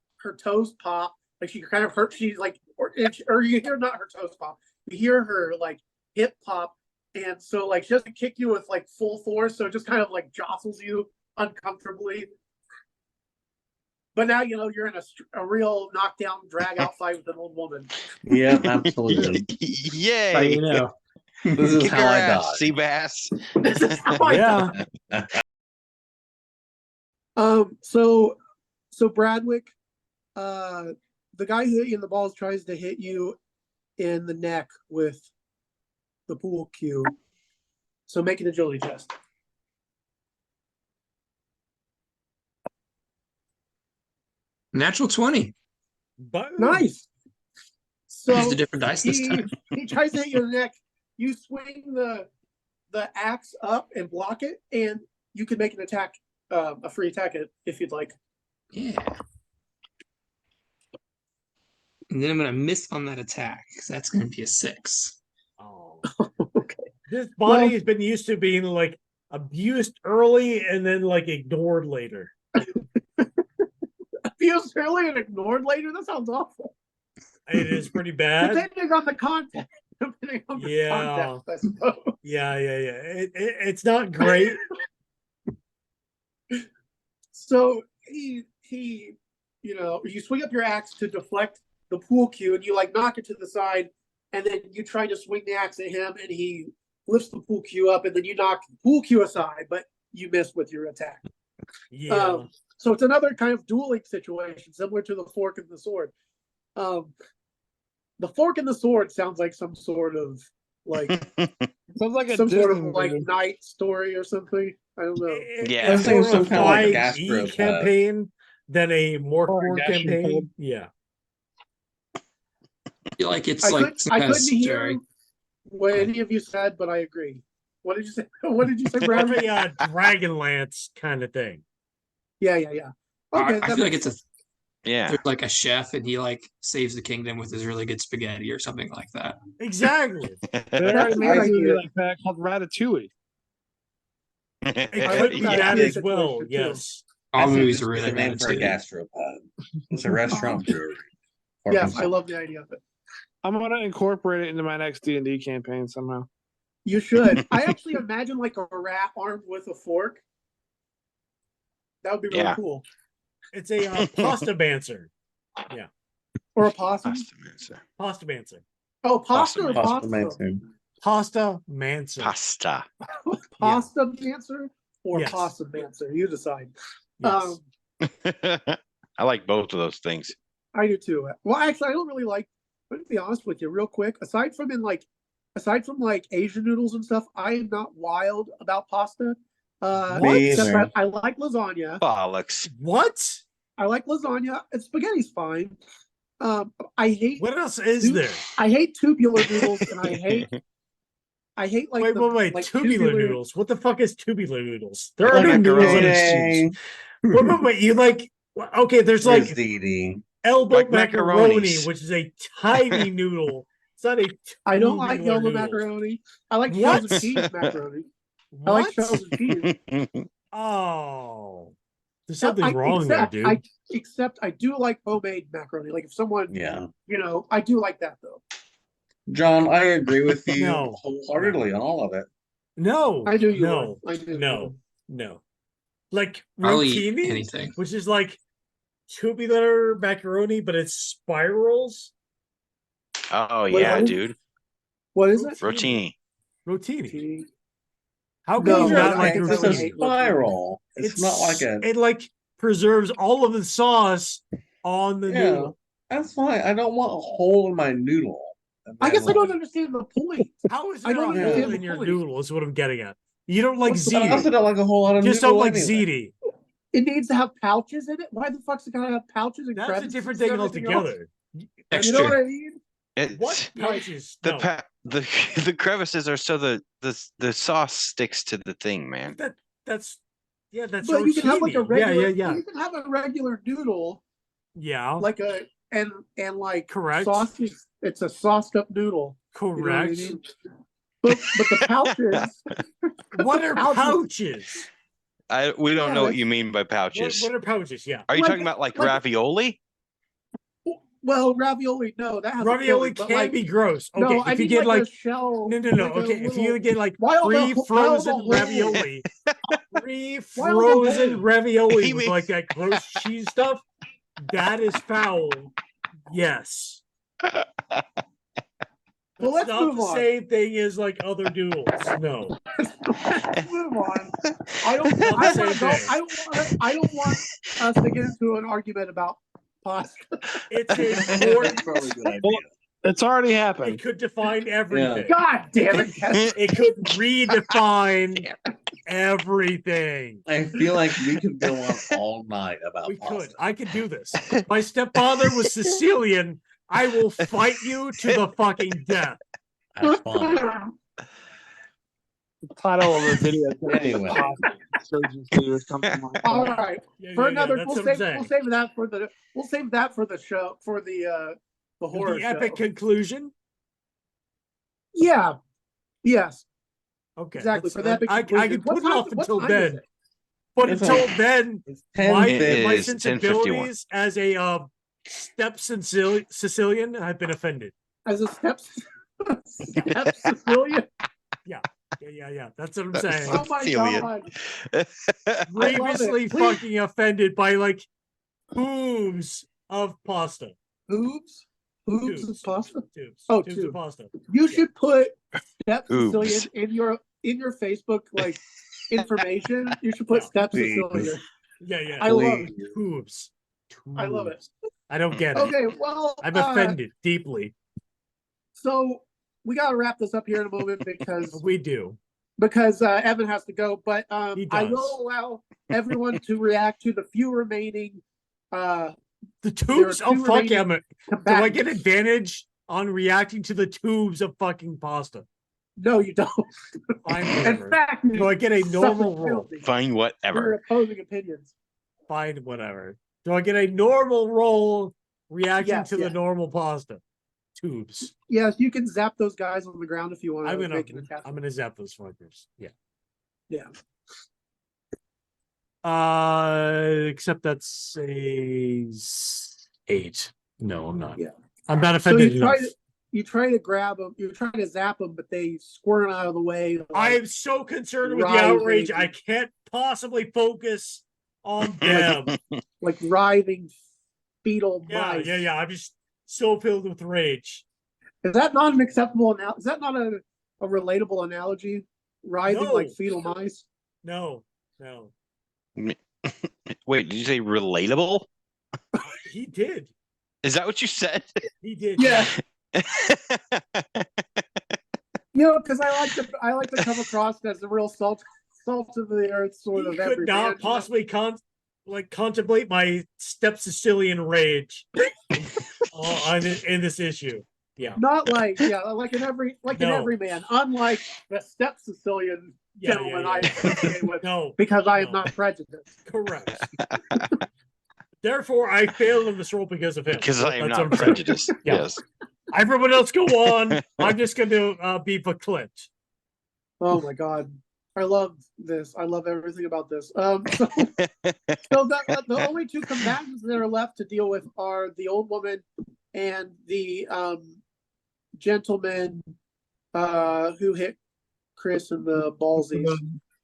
toes pop, like she kind of hurt. She's like, or you hear not her toes pop. You hear her like hip pop, and so like she doesn't kick you with like full force, so it just kind of like jostles you uncomfortably. But now you know you're in a real knockdown, drag out fight with an old woman. Yeah, absolutely. Yay. But you know, this is Kick how her I ass, die. Seabass. This is how I Yeah. So Bradwick, the guy who hit you in the balls tries to hit you in the neck with the pool cue. So make an agility test. Natural 20. But Nice. So Used a different dice this time. he tries to hit you in the neck. You swing the axe up and block it, and you can make an attack, a free attack if you'd like. Yeah. And then I'm gonna miss on that attack because that's gonna be a 6. Oh. Okay. This body Well- has been used to being like abused early and then like ignored later. Abused early and ignored later. That sounds awful. It is pretty bad. Depending on the context. Depending on the context, I suppose. Yeah. It's not great. So he, you know, you swing up your axe to deflect the pool cue, and you like knock it to the side, and then you try to swing the axe at him, and he lifts the pool cue up, and then you knock the pool cue aside, but you miss with your attack. Yeah. So it's another kind of dueling situation, similar to the fork and the sword. The fork and the sword sounds like some sort of like Sounds like a some sort of Disney like movie. night story or something. I don't know. Yeah. I was thinking More some of a kind of like 5e gastropub. campaign than a more Or a core campaign. gastropub. Yeah. I feel like it's I, like could, I couldn't hear story. what any of you said, but I agree. What did you say? What did you say, More of Brad? a Dragonlance kind of thing. Yeah. Okay, I that feel like makes it's sense. Yeah. there's like a chef and he like saves the kingdom with his really good spaghetti or something like that. Exactly. They That's already a made a good movie idea. like that called Ratatouille. It I could like be that that idea as well. situation, too. Yes. All I think movies this are is really the name for a Ratatouille. gastropub. It's a restaurant brewery. Yes, I love the idea of it. I'm gonna incorporate it into my next D&D campaign somehow. You should. I actually imagine like a rat armed with a fork. That would be really Yeah. cool. It's a pasta bancer. Or a possum. Pasta Mancer. Pasta bancer. Oh, pasta or Pasta pasta? Manson. Pasta mancer. Pasta. Pasta dancer or Yes. pasta dancer? You decide. Yes. I like both of those things. I do too. Well, actually, I don't really like. Let me be honest with you, real quick. Aside from Asian noodles and stuff, I am not wild about pasta. What? Except either. that I like lasagna. Bollocks. What? I like lasagna. And spaghetti's fine. I hate. What else is Dude, there? I hate tubular noodles, and I hate like Wait. like Tubular noodles. What the fuck is tubular noodles? There are Like no noodles in macaroni. a stew. Wait. You like? Okay, there's There's like DD. elbow like macaroni, macaronis. which is a tiny noodle. It's not a. I don't like tubular yellow noodle. macaroni. I like What? shells and cheese macaroni. I like What? shells and cheese. Oh, there's something I- wrong there, except dude. Except I do like homemade macaroni. Like if someone, Yeah. I do like that though. John, I agree with you No. wholeheartedly on all of it. No, I do. no, I do. no. Like I'll eat rotini, anything. which is like tubular macaroni, but it's spirals. Oh Wait, yeah, what is- dude. What is it? Rotini. Rotini. How can No, you not I like think it's I a would rotini? hate spiral. It's not like a. It like preserves all of the sauce on the Yeah, noodle. that's fine. I don't want a hole in my noodle. And I guess then, I don't like- understand the point. How is I there don't a understand hole the in your point. noodle? Is what I'm getting at. You don't like But I also ziti. don't like a whole lot of Just noodle don't like anyway. ziti. It needs to have pouches in it. Why the fuck's it gotta have pouches and That's a crevices different and thing everything altogether. else? Texture. You know what I mean? What It's pouches? the No. the crevices are so the sauce sticks to the thing, man. That's But you can have like a rotini. regular. Yeah. You can have a regular noodle, Yeah. like a and like Correct. sausage. It's a sauced up noodle. You know what I Correct. mean? But the pouches. What are Pouches. pouches? We don't Yeah, know what that's- you mean by pouches. What are pouches? Yeah. Are you Like- talking about like like- ravioli? Well, ravioli. No, that has a Ravioli filling, but can like, be gross. Okay, no, I if you mean get like a shell. no. like a Okay, if you little- get like Why all the- why all the pre-frozen holes? ravioli, Why pre-frozen holes? ravioli He with mean- like that gross cheese stuff, that is foul. Yes. Well, It's let's not move the on. same thing as like other noodles. No. Let's move on. I don't. Not the I same want to go. thing. I don't want us to get into an argument about pasta. It's a more. That's probably a good idea. It's already It happened. could define everything. God damn it, Kevin. It could redefine everything. I feel like we could go on all night about We pasta. could. I could do this. My stepfather was Sicilian. I will fight you to the fucking death. That's fun. The title of the video. Anyway. Insurgency or something like All that. right. Yeah, For yeah, another, that's we'll what I'm save saying. that for the show for the horror The epic show. conclusion. Yeah. Yes. Okay, Exactly, that's- for the epic I conclusion. could put it What off time- what until time is then. it? But It's until like- then, It's my 10 It is 10:51. sensibilities as a step Sicilian have been offended. As a step Sicilian. Yeah. That's what I'm saying. Oh my Sicilian. god. Grievously Please. fucking offended by like hooves of pasta. Hooves? Tubes of pasta. Tubes. Oh, tubes of tube. pasta. You should put Step Oobs. Sicilian in your Facebook like information. You should put Yeah. Step Please. Sicilian. Yeah. I love it. Tubes. I love it. I don't get it. Okay, well, I'm offended deeply. so we gotta wrap this up here in a moment We do. because Evan has to go. But He I does. will allow everyone to react to the few remaining The There tubes. are Oh two fuck remaining yeah! Do I combatants. get advantage on reacting to the tubes of fucking pasta? No, you don't. Fine, In whatever. fact, Do I get a normal roll? Fine, Your whatever. opposing opinions. Fine, whatever. Do I get a normal roll reacting Yes, to the yes. normal pasta? Tubes. Yes, you can zap those guys on the ground if you want to I'm make an attack. gonna zap those fuckers. Yeah. Yeah. Except that's a 8. No, I'm not. Yeah. I'm not So offended you try enough. to grab them. You try to zap them, but they squirm out of the way. I like, am so concerned with the writhing. outrage. I can't possibly focus on them. like writhing fetal Yeah. mice. I'm just so filled with rage. Is that not an acceptable analogy? Is that not a relatable analogy? Writhing No. like fetal mice? No. Wait, did you say relatable? He did. Is that what you said? He did. Yeah. Because I like to come across as the real salt of the earth sort He of could every not man. possibly contemplate my step Sicilian rage in this issue. Yeah. Not like in every No. man. Unlike the step Sicilian gentleman I associate with, No. because I am No. not prejudiced. Correct. Therefore, I failed in this role because of him. Because I am That's not what I'm saying. prejudiced. Yeah. Yes. Everyone else go on. I'm just going to be verklempt. Oh my god. I love this. I love everything about this. So the only two combatants that are left to deal with are the old woman and the gentleman who hit Chris in the ballsies.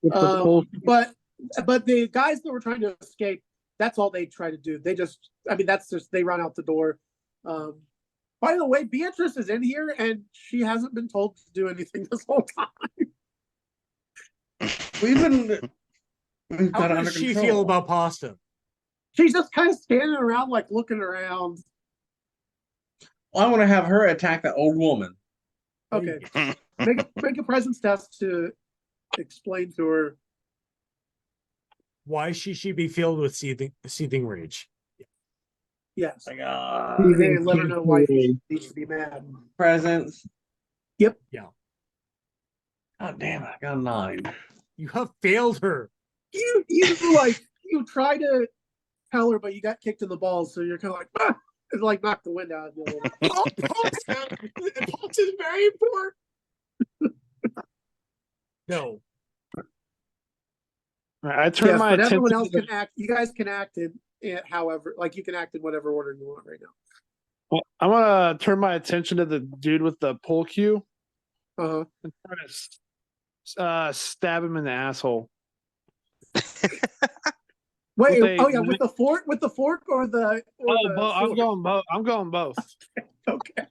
With the pole. But the guys that were trying to escape, that's all they try to do. They run out the door. By the way, Beatrice is in here and she hasn't been told to do anything this whole time. We've How got it under does she control. feel about pasta? She's just kind of standing around, like looking around. I want to have her attack that old woman. Okay, make a presence test to explain to her. Why should she be filled with seething rage? Yes, Like, uh, they let her know why she needs to be mad. presents. Yep. Yeah. God damn it! I got a 9. You have failed her. You try to tell her, but you got kicked in the balls, so you're kind of like, ah! It's like knock the wind out of you a little bit. Pulse is very important. No. I turn Yes, my but attention. everyone else to can act. You guys can act in however, like you can act in whatever order you want right now. I'm gonna turn my attention to the dude with the pole cue Uh-huh. and try to stab him in the asshole. Wait, With a- with the fork or the I'm sword? going both. I'm going both. Okay.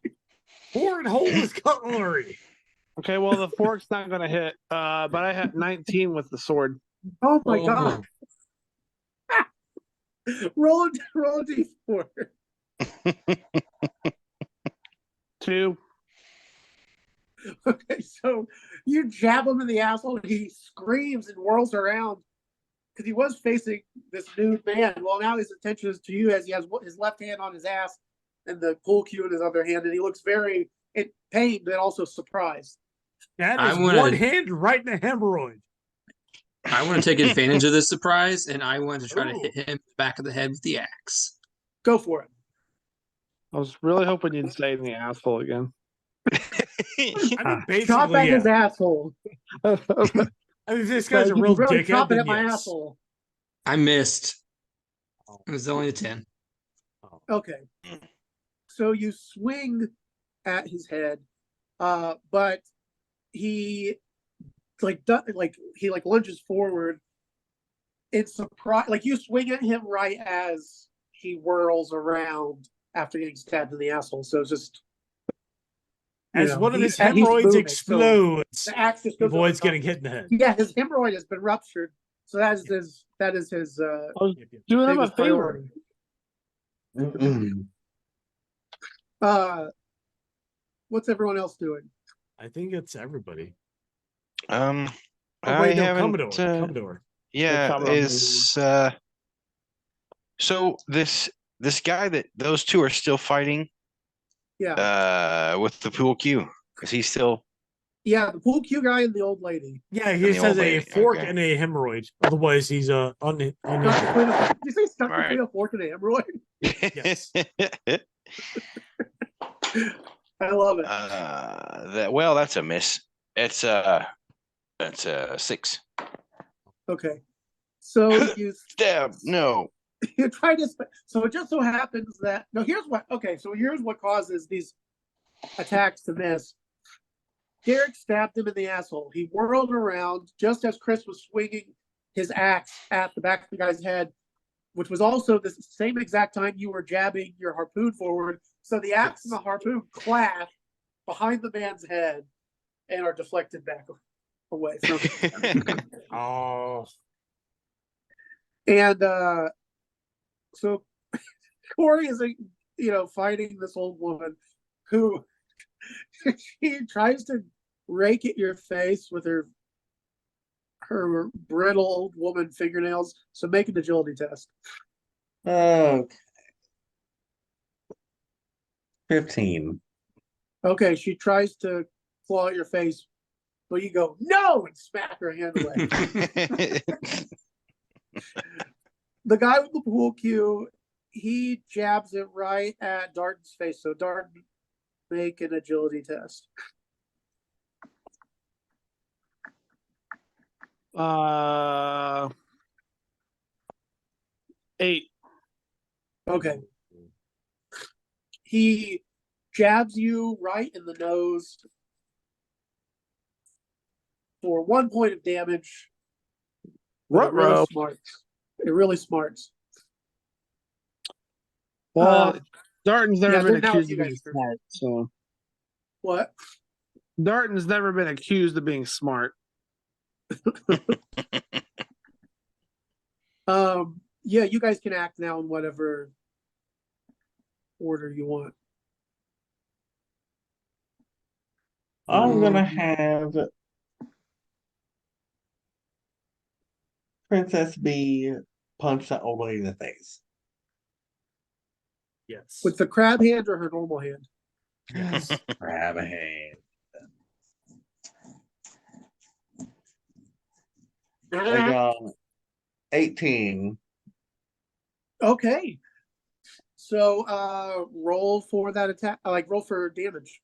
Forward hold is cutlery. Okay, well the fork's not gonna hit. But I had 19 with the sword. Oh my Oh. god. roll a d4. 2. Okay, so you jab him in the asshole. He screams and whirls around because he was facing this nude man. Well, now his attention is to you as he has his left hand on his ass and the pull cue in his other hand, and he looks very in pain but also surprised. That I is wanna- one hand right in the hemorrhoid. I want to take advantage of this surprise, and I want to try to Ooh. hit him in the back of the head with the axe. Go for it. I was really hoping you'd say in the asshole again. I mean, Chop basically, at his yeah. asshole. I mean, this guy's a real really dickhead. chop it then at my yes. asshole. I missed. It was only a 10. Okay. So you swing at his head, but he lunges forward. It's surprise, like you swing at him right as he whirls around after getting stabbed in the asshole. So it's just As one of his he's hemorrhoids moving, so explodes, the axe just he goes over avoids top getting of hit in the head. it. Yeah, his hemorrhoid has been ruptured. So that is his I was doing him a biggest favor. priority. What's everyone else doing? I think it's everybody. Oh, Oh, I wait, no, haven't. Commodore. Yeah, Commodore. is so this guy that those two are still fighting Yeah. with the pool cue. Is he still? Yeah, the pool cue guy and the old lady. Yeah, And he the says old a lady, fork okay. and a hemorrhoid. Otherwise, he's Stuck uninjured. did you say stuck Right. between a fork and a hemorrhoid? Yes. I love it. That's a miss. It's a 6. Okay. So you Stab. No. you try to so it just so happens that here's what causes these attacks to miss. Derik stabbed him in the asshole. He whirled around just as Chris was swinging his axe at the back of the guy's head, which was also the same exact time you were jabbing your harpoon forward. So the axe and the harpoon clash behind the man's head and are deflected back away from him. Oh, And so Corey is, fighting this old woman who she tries to rake at your face with her brittle old woman fingernails. So make an agility test. Okay. 15. Okay, she tries to claw at your face, but you go no and smack her hand away. The guy with the pool cue, he jabs it right at Darton's face. So Darton, make an agility test. 8. Okay. He jabs you right in the nose for 1 point of damage. But Ruh-roh. It really smarts. Well, Darton's never yeah, been now accused you of being guys are- smart, so What? Darton's never been accused of being smart. Yeah, you guys can act now in whatever order you want. I'm gonna have Princess B punch that old lady in the face. yes. With the crab hand or her normal hand? Yes. Grab a hand. I got 18. Okay. So roll for that attack, roll for damage.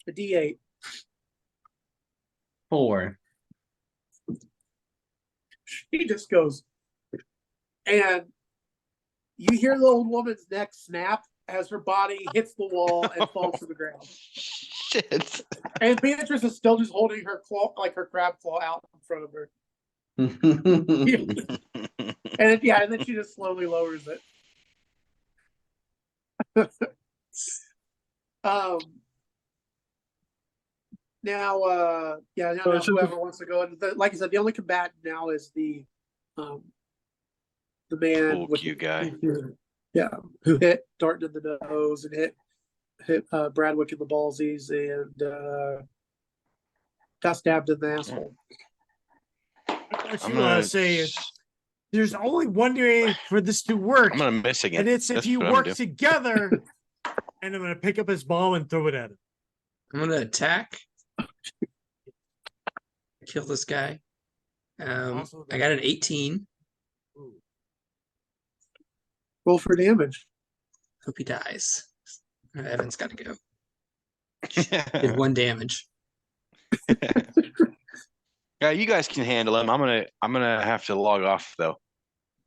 A D8. 4. She just goes, and you hear the old woman's neck snap as her body hits the wall and falls to the ground. Shit. And Beatrice is still just holding her claw, her crab claw out in front of her. And then she just slowly lowers it. Now whoever wants to go into like I said, the only combatant now is the man Pool with cue guy. Who hit Darton in the nose and hit Bradwick in the ballsies and got stabbed in the asshole. I'm gonna say there's only one way for this to work, I'm gonna miss again. and it's if That's you what I'm work doing. together. And I'm gonna pick up his ball and throw it at him. I'm gonna attack. Kill this guy. I got an 18. Roll for damage. Hope he dies. Evan's got to go. Did 1 damage. Yeah, you guys can handle him. I'm gonna have to log off though.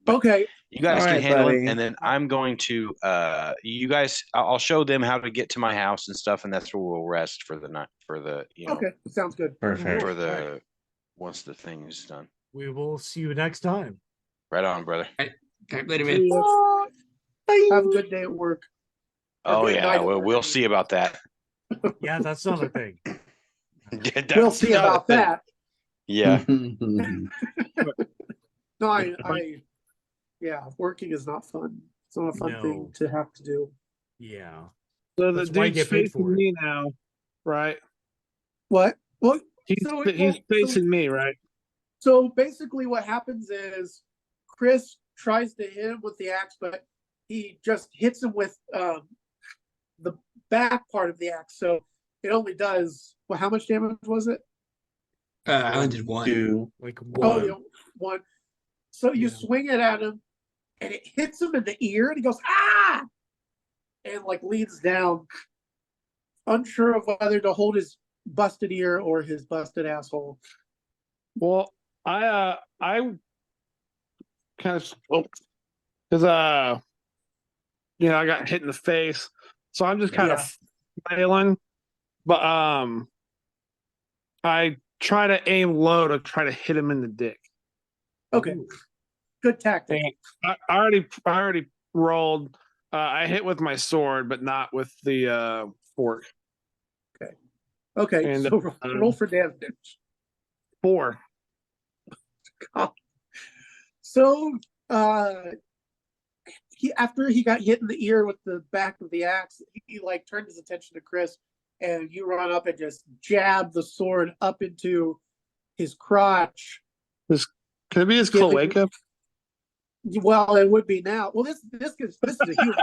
Okay. You guys All can right, handle buddy. him, and then I'm going to you guys. I'll show them how to get to my house and stuff, and that's where we'll rest for the night. For the Okay. Sounds good. Perfect. for the Alright. once the thing is done. We will see you next time. Right on, brother. Okay, later, man. Have a good day at work. Or Oh good yeah, night at well, work, we'll I mean. see about that. Yeah, that's not a thing. We'll see about that. Yeah. No, yeah, working is not fun. It's not a fun thing No. to have to do. Yeah. So the That's why you dude's get paid facing for it. me now, right? What? Well, He's facing me, right? So basically, what happens is Chris tries to hit him with the axe, but he just hits him with the back part of the axe. So it only does. Well, how much damage was it? I only did one. 2. Like Oh, one. yeah, one. So you Yeah. swing it at him, and it hits him in the ear, and he goes ah, and like leans down, unsure of whether to hold his busted ear or his busted asshole. Well, I kind of because I got hit in the face, so I'm just kind of flailing. But I try to aim low to try to hit him in the dick. Okay, good tactic. And I already rolled. I hit with my sword, but not with the fork. Okay, And, so roll for damage. 4. So after he got hit in the ear with the back of the axe, he like turned his attention to Chris, and you run up and just jab the sword up into his crotch. Can it be his Giving- cloaca? Well, it would be now. Well, this is a human.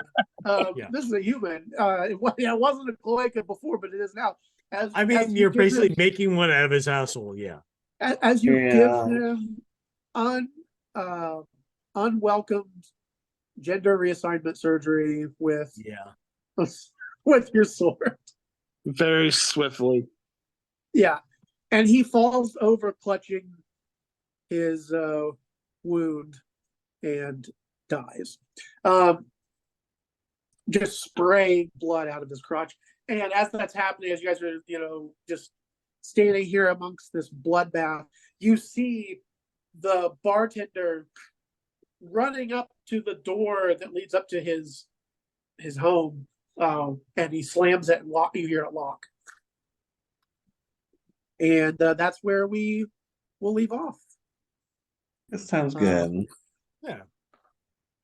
Yeah. This is a human. It wasn't a cloaca before, but it is now. As You're give basically him- making one out of his asshole. Yeah. as you Yeah. give him unwelcomed gender reassignment surgery with Yeah. with your sword. Very swiftly. Yeah. And he falls over clutching his wound and dies. Just spraying blood out of his crotch. And as that's happening, as you guys are, just standing here amongst this bloodbath, you see the bartender running up to the door that leads up to his home, and he slams it and you hear it lock. And that's where we will leave off. That sounds good. Yeah.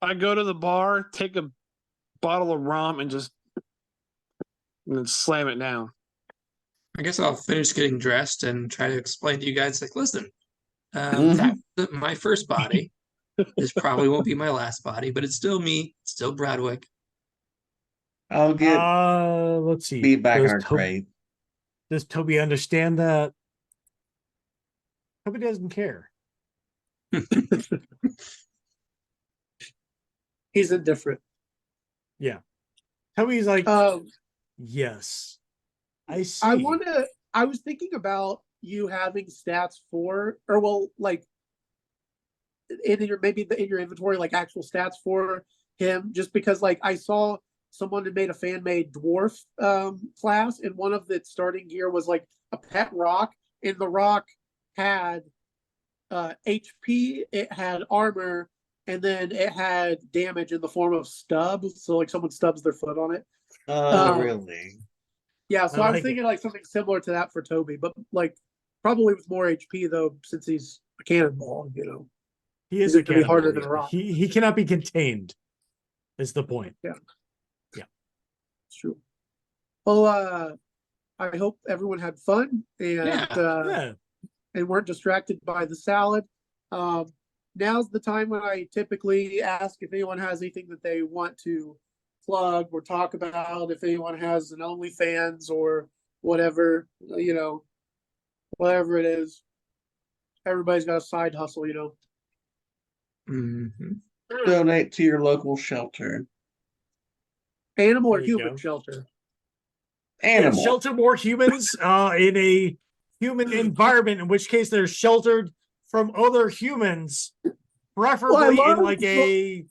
I go to the bar, take a bottle of rum, and then slam it down. I guess I'll finish getting dressed and try to explain to you guys, like, listen, Mhm. that wasn't my first body. This probably won't be my last body, but it's still me, it's still Bradwick. I'll get Let's see. beat back in Does our Toby- crate. Does Toby understand that? Toby doesn't care. He's indifferent. Toby's like, Um, yes, I see. I was thinking about you having stats for, or well, like in your inventory, like actual stats for him, just because like I saw someone had made a fan made dwarf class, and one of the starting gear was like a pet rock, and the rock had HP, it had armor, and then it had damage in the form of stubs. So like someone stubs their foot on it. Oh, really? Yeah, so I I was like thinking like something similar to that for Toby, but like probably with more HP though, since he's a cannonball. He is He's a gonna be harder cannibal. than a rock. He cannot be contained. Is the point? It's true. Well, I hope everyone had fun and Yeah. and weren't distracted by the salad. Now's the time when I typically ask if anyone has anything that they want to plug or talk about. If anyone has an OnlyFans or whatever, whatever it is. Everybody's got a side hustle, Mhm. Donate to your local shelter. Animal or There you human go. shelter. Animal. Shelter more humans in a human environment, in which case they're sheltered from other humans, preferably in like a,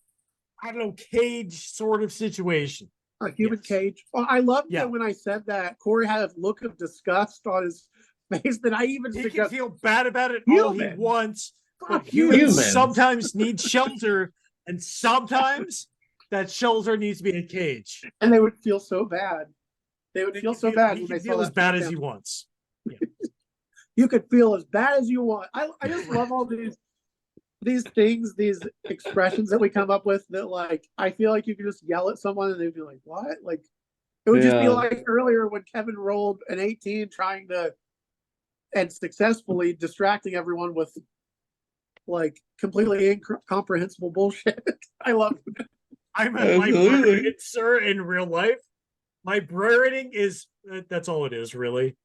I don't know, cage sort of situation. A human Yes. cage. Well, I love Yeah. that when I said that, Corey had a look of disgust on his face that I even He can suggested. feel bad about it all he Human. wants, But you. humans sometimes need shelter, and sometimes that shelter needs to be a cage. And they would feel so bad. They would feel so bad He when can they saw feel as that bad as he family. wants. You could feel as bad as you want. I just love all these things, these expressions that we come up with that, like, I feel like you could just yell at someone and they'd be like, what? Like, it would just be Yeah. like earlier when Kevin rolled an 18 trying to, and successfully distracting everyone with like completely incomprehensible bullshit. I love it. I'm a Absolutely. librarian, sir, in real life. Librarianing is, that's all it is, really.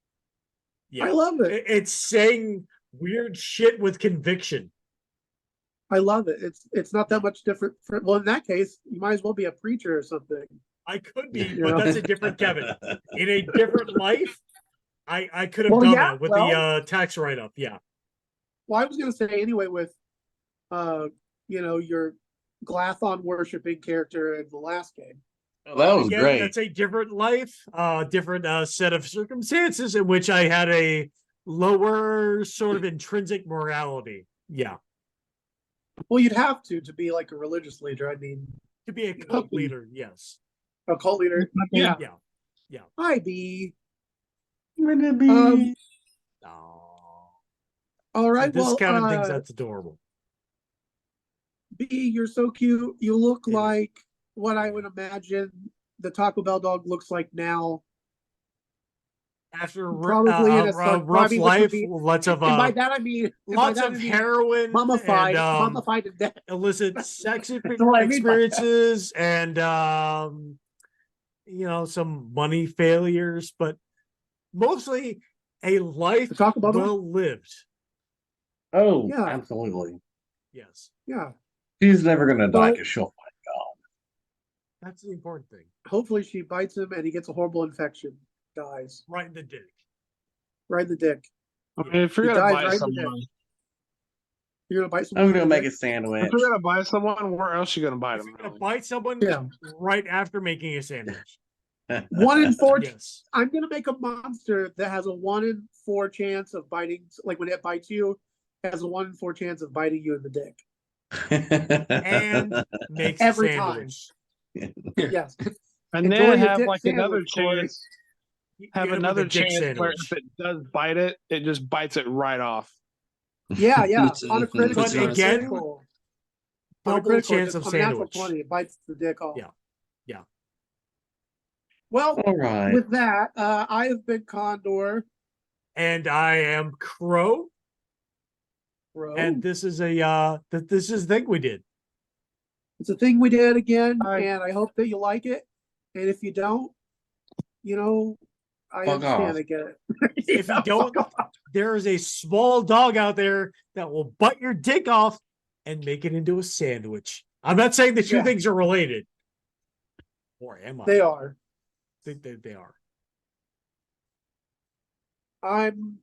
I love it. It's saying weird shit with conviction. I love it. It's not that much different. Well, in that case, you might as well be a preacher or something. I could be, You but know? that's a different Kevin. In a different life, I could have Well, done yeah, that with well- the tax write-up. Yeah. Well, I was going to say anyway with, your Glathon worshiping character in the last game. Oh, that was Again, great. that's a different life, different set of circumstances in which I had a lower sort of intrinsic morality. Yeah. Well, you'd have to be like a religious leader. I mean, To be a cult leader, yes. a cult leader. Yeah. Yeah. Yeah. Hi, B. Oh. All right. This Well, Kevin thinks that's adorable. B, you're so cute. You look like what I would imagine the Taco Bell dog looks like now. After Probably in a rough probably which would life, be- lots of and by that I mean lots of heroin mummified, and mummified to death. illicit sex what I mean by that. experiences and some money failures, but mostly a life The Taco Bell dog? well lived. Oh, Yeah. absolutely. Yes, Yeah. She's never gonna die Well- because she'll find God. that's the important thing. Hopefully she bites him and he gets a horrible infection. Dies. Right in the dick. Right in the dick. I mean, if you're He gonna dies buy right in the someone, You're gonna bite someone. I'm in gonna the make dick? a sandwich. if you're gonna buy someone, where else you gonna buite If them? you're gonna Really? bite someone Yeah. right after making a sandwich. 1 in 4. Yes. I'm gonna make a monster that has a 1 in 4 chance of biting. Like when it bites you, it has a 1 in 4 chance of biting you in the dick. And makes Every a sandwich. Yes. And Enjoy then your have dick like another sandwich, Corey. chance. You Have end up with another a dick chance where sandwich. if it does bite it, it just bites it right off. Yeah, yeah. It's- On a critical. But it's on a again, critical- on a double critical, chance just of on a natural sandwich. 20, it bites the dick off. Yeah. Yeah. Well, All right. with that, I have been Condor. And I am Crow. Bro. And this is a thing we did. It's a thing we did again, Hi. and I hope that you like it. And if you don't, I Fuck understand. off. I get it. If you Yeah, don't, fuck off. there is a small dog out there that will bite your dick off and make it into a sandwich. I'm not saying the two Yeah. things are related. Or am I? They are. I think they are. I'm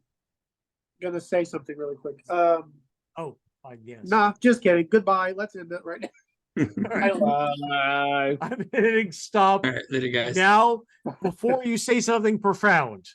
gonna say something really quick. Oh, I guess. Nah, just kidding. Goodbye. Let's end it right now. I don't know. I'm hitting stop All right, later, guys. now before you say something profound.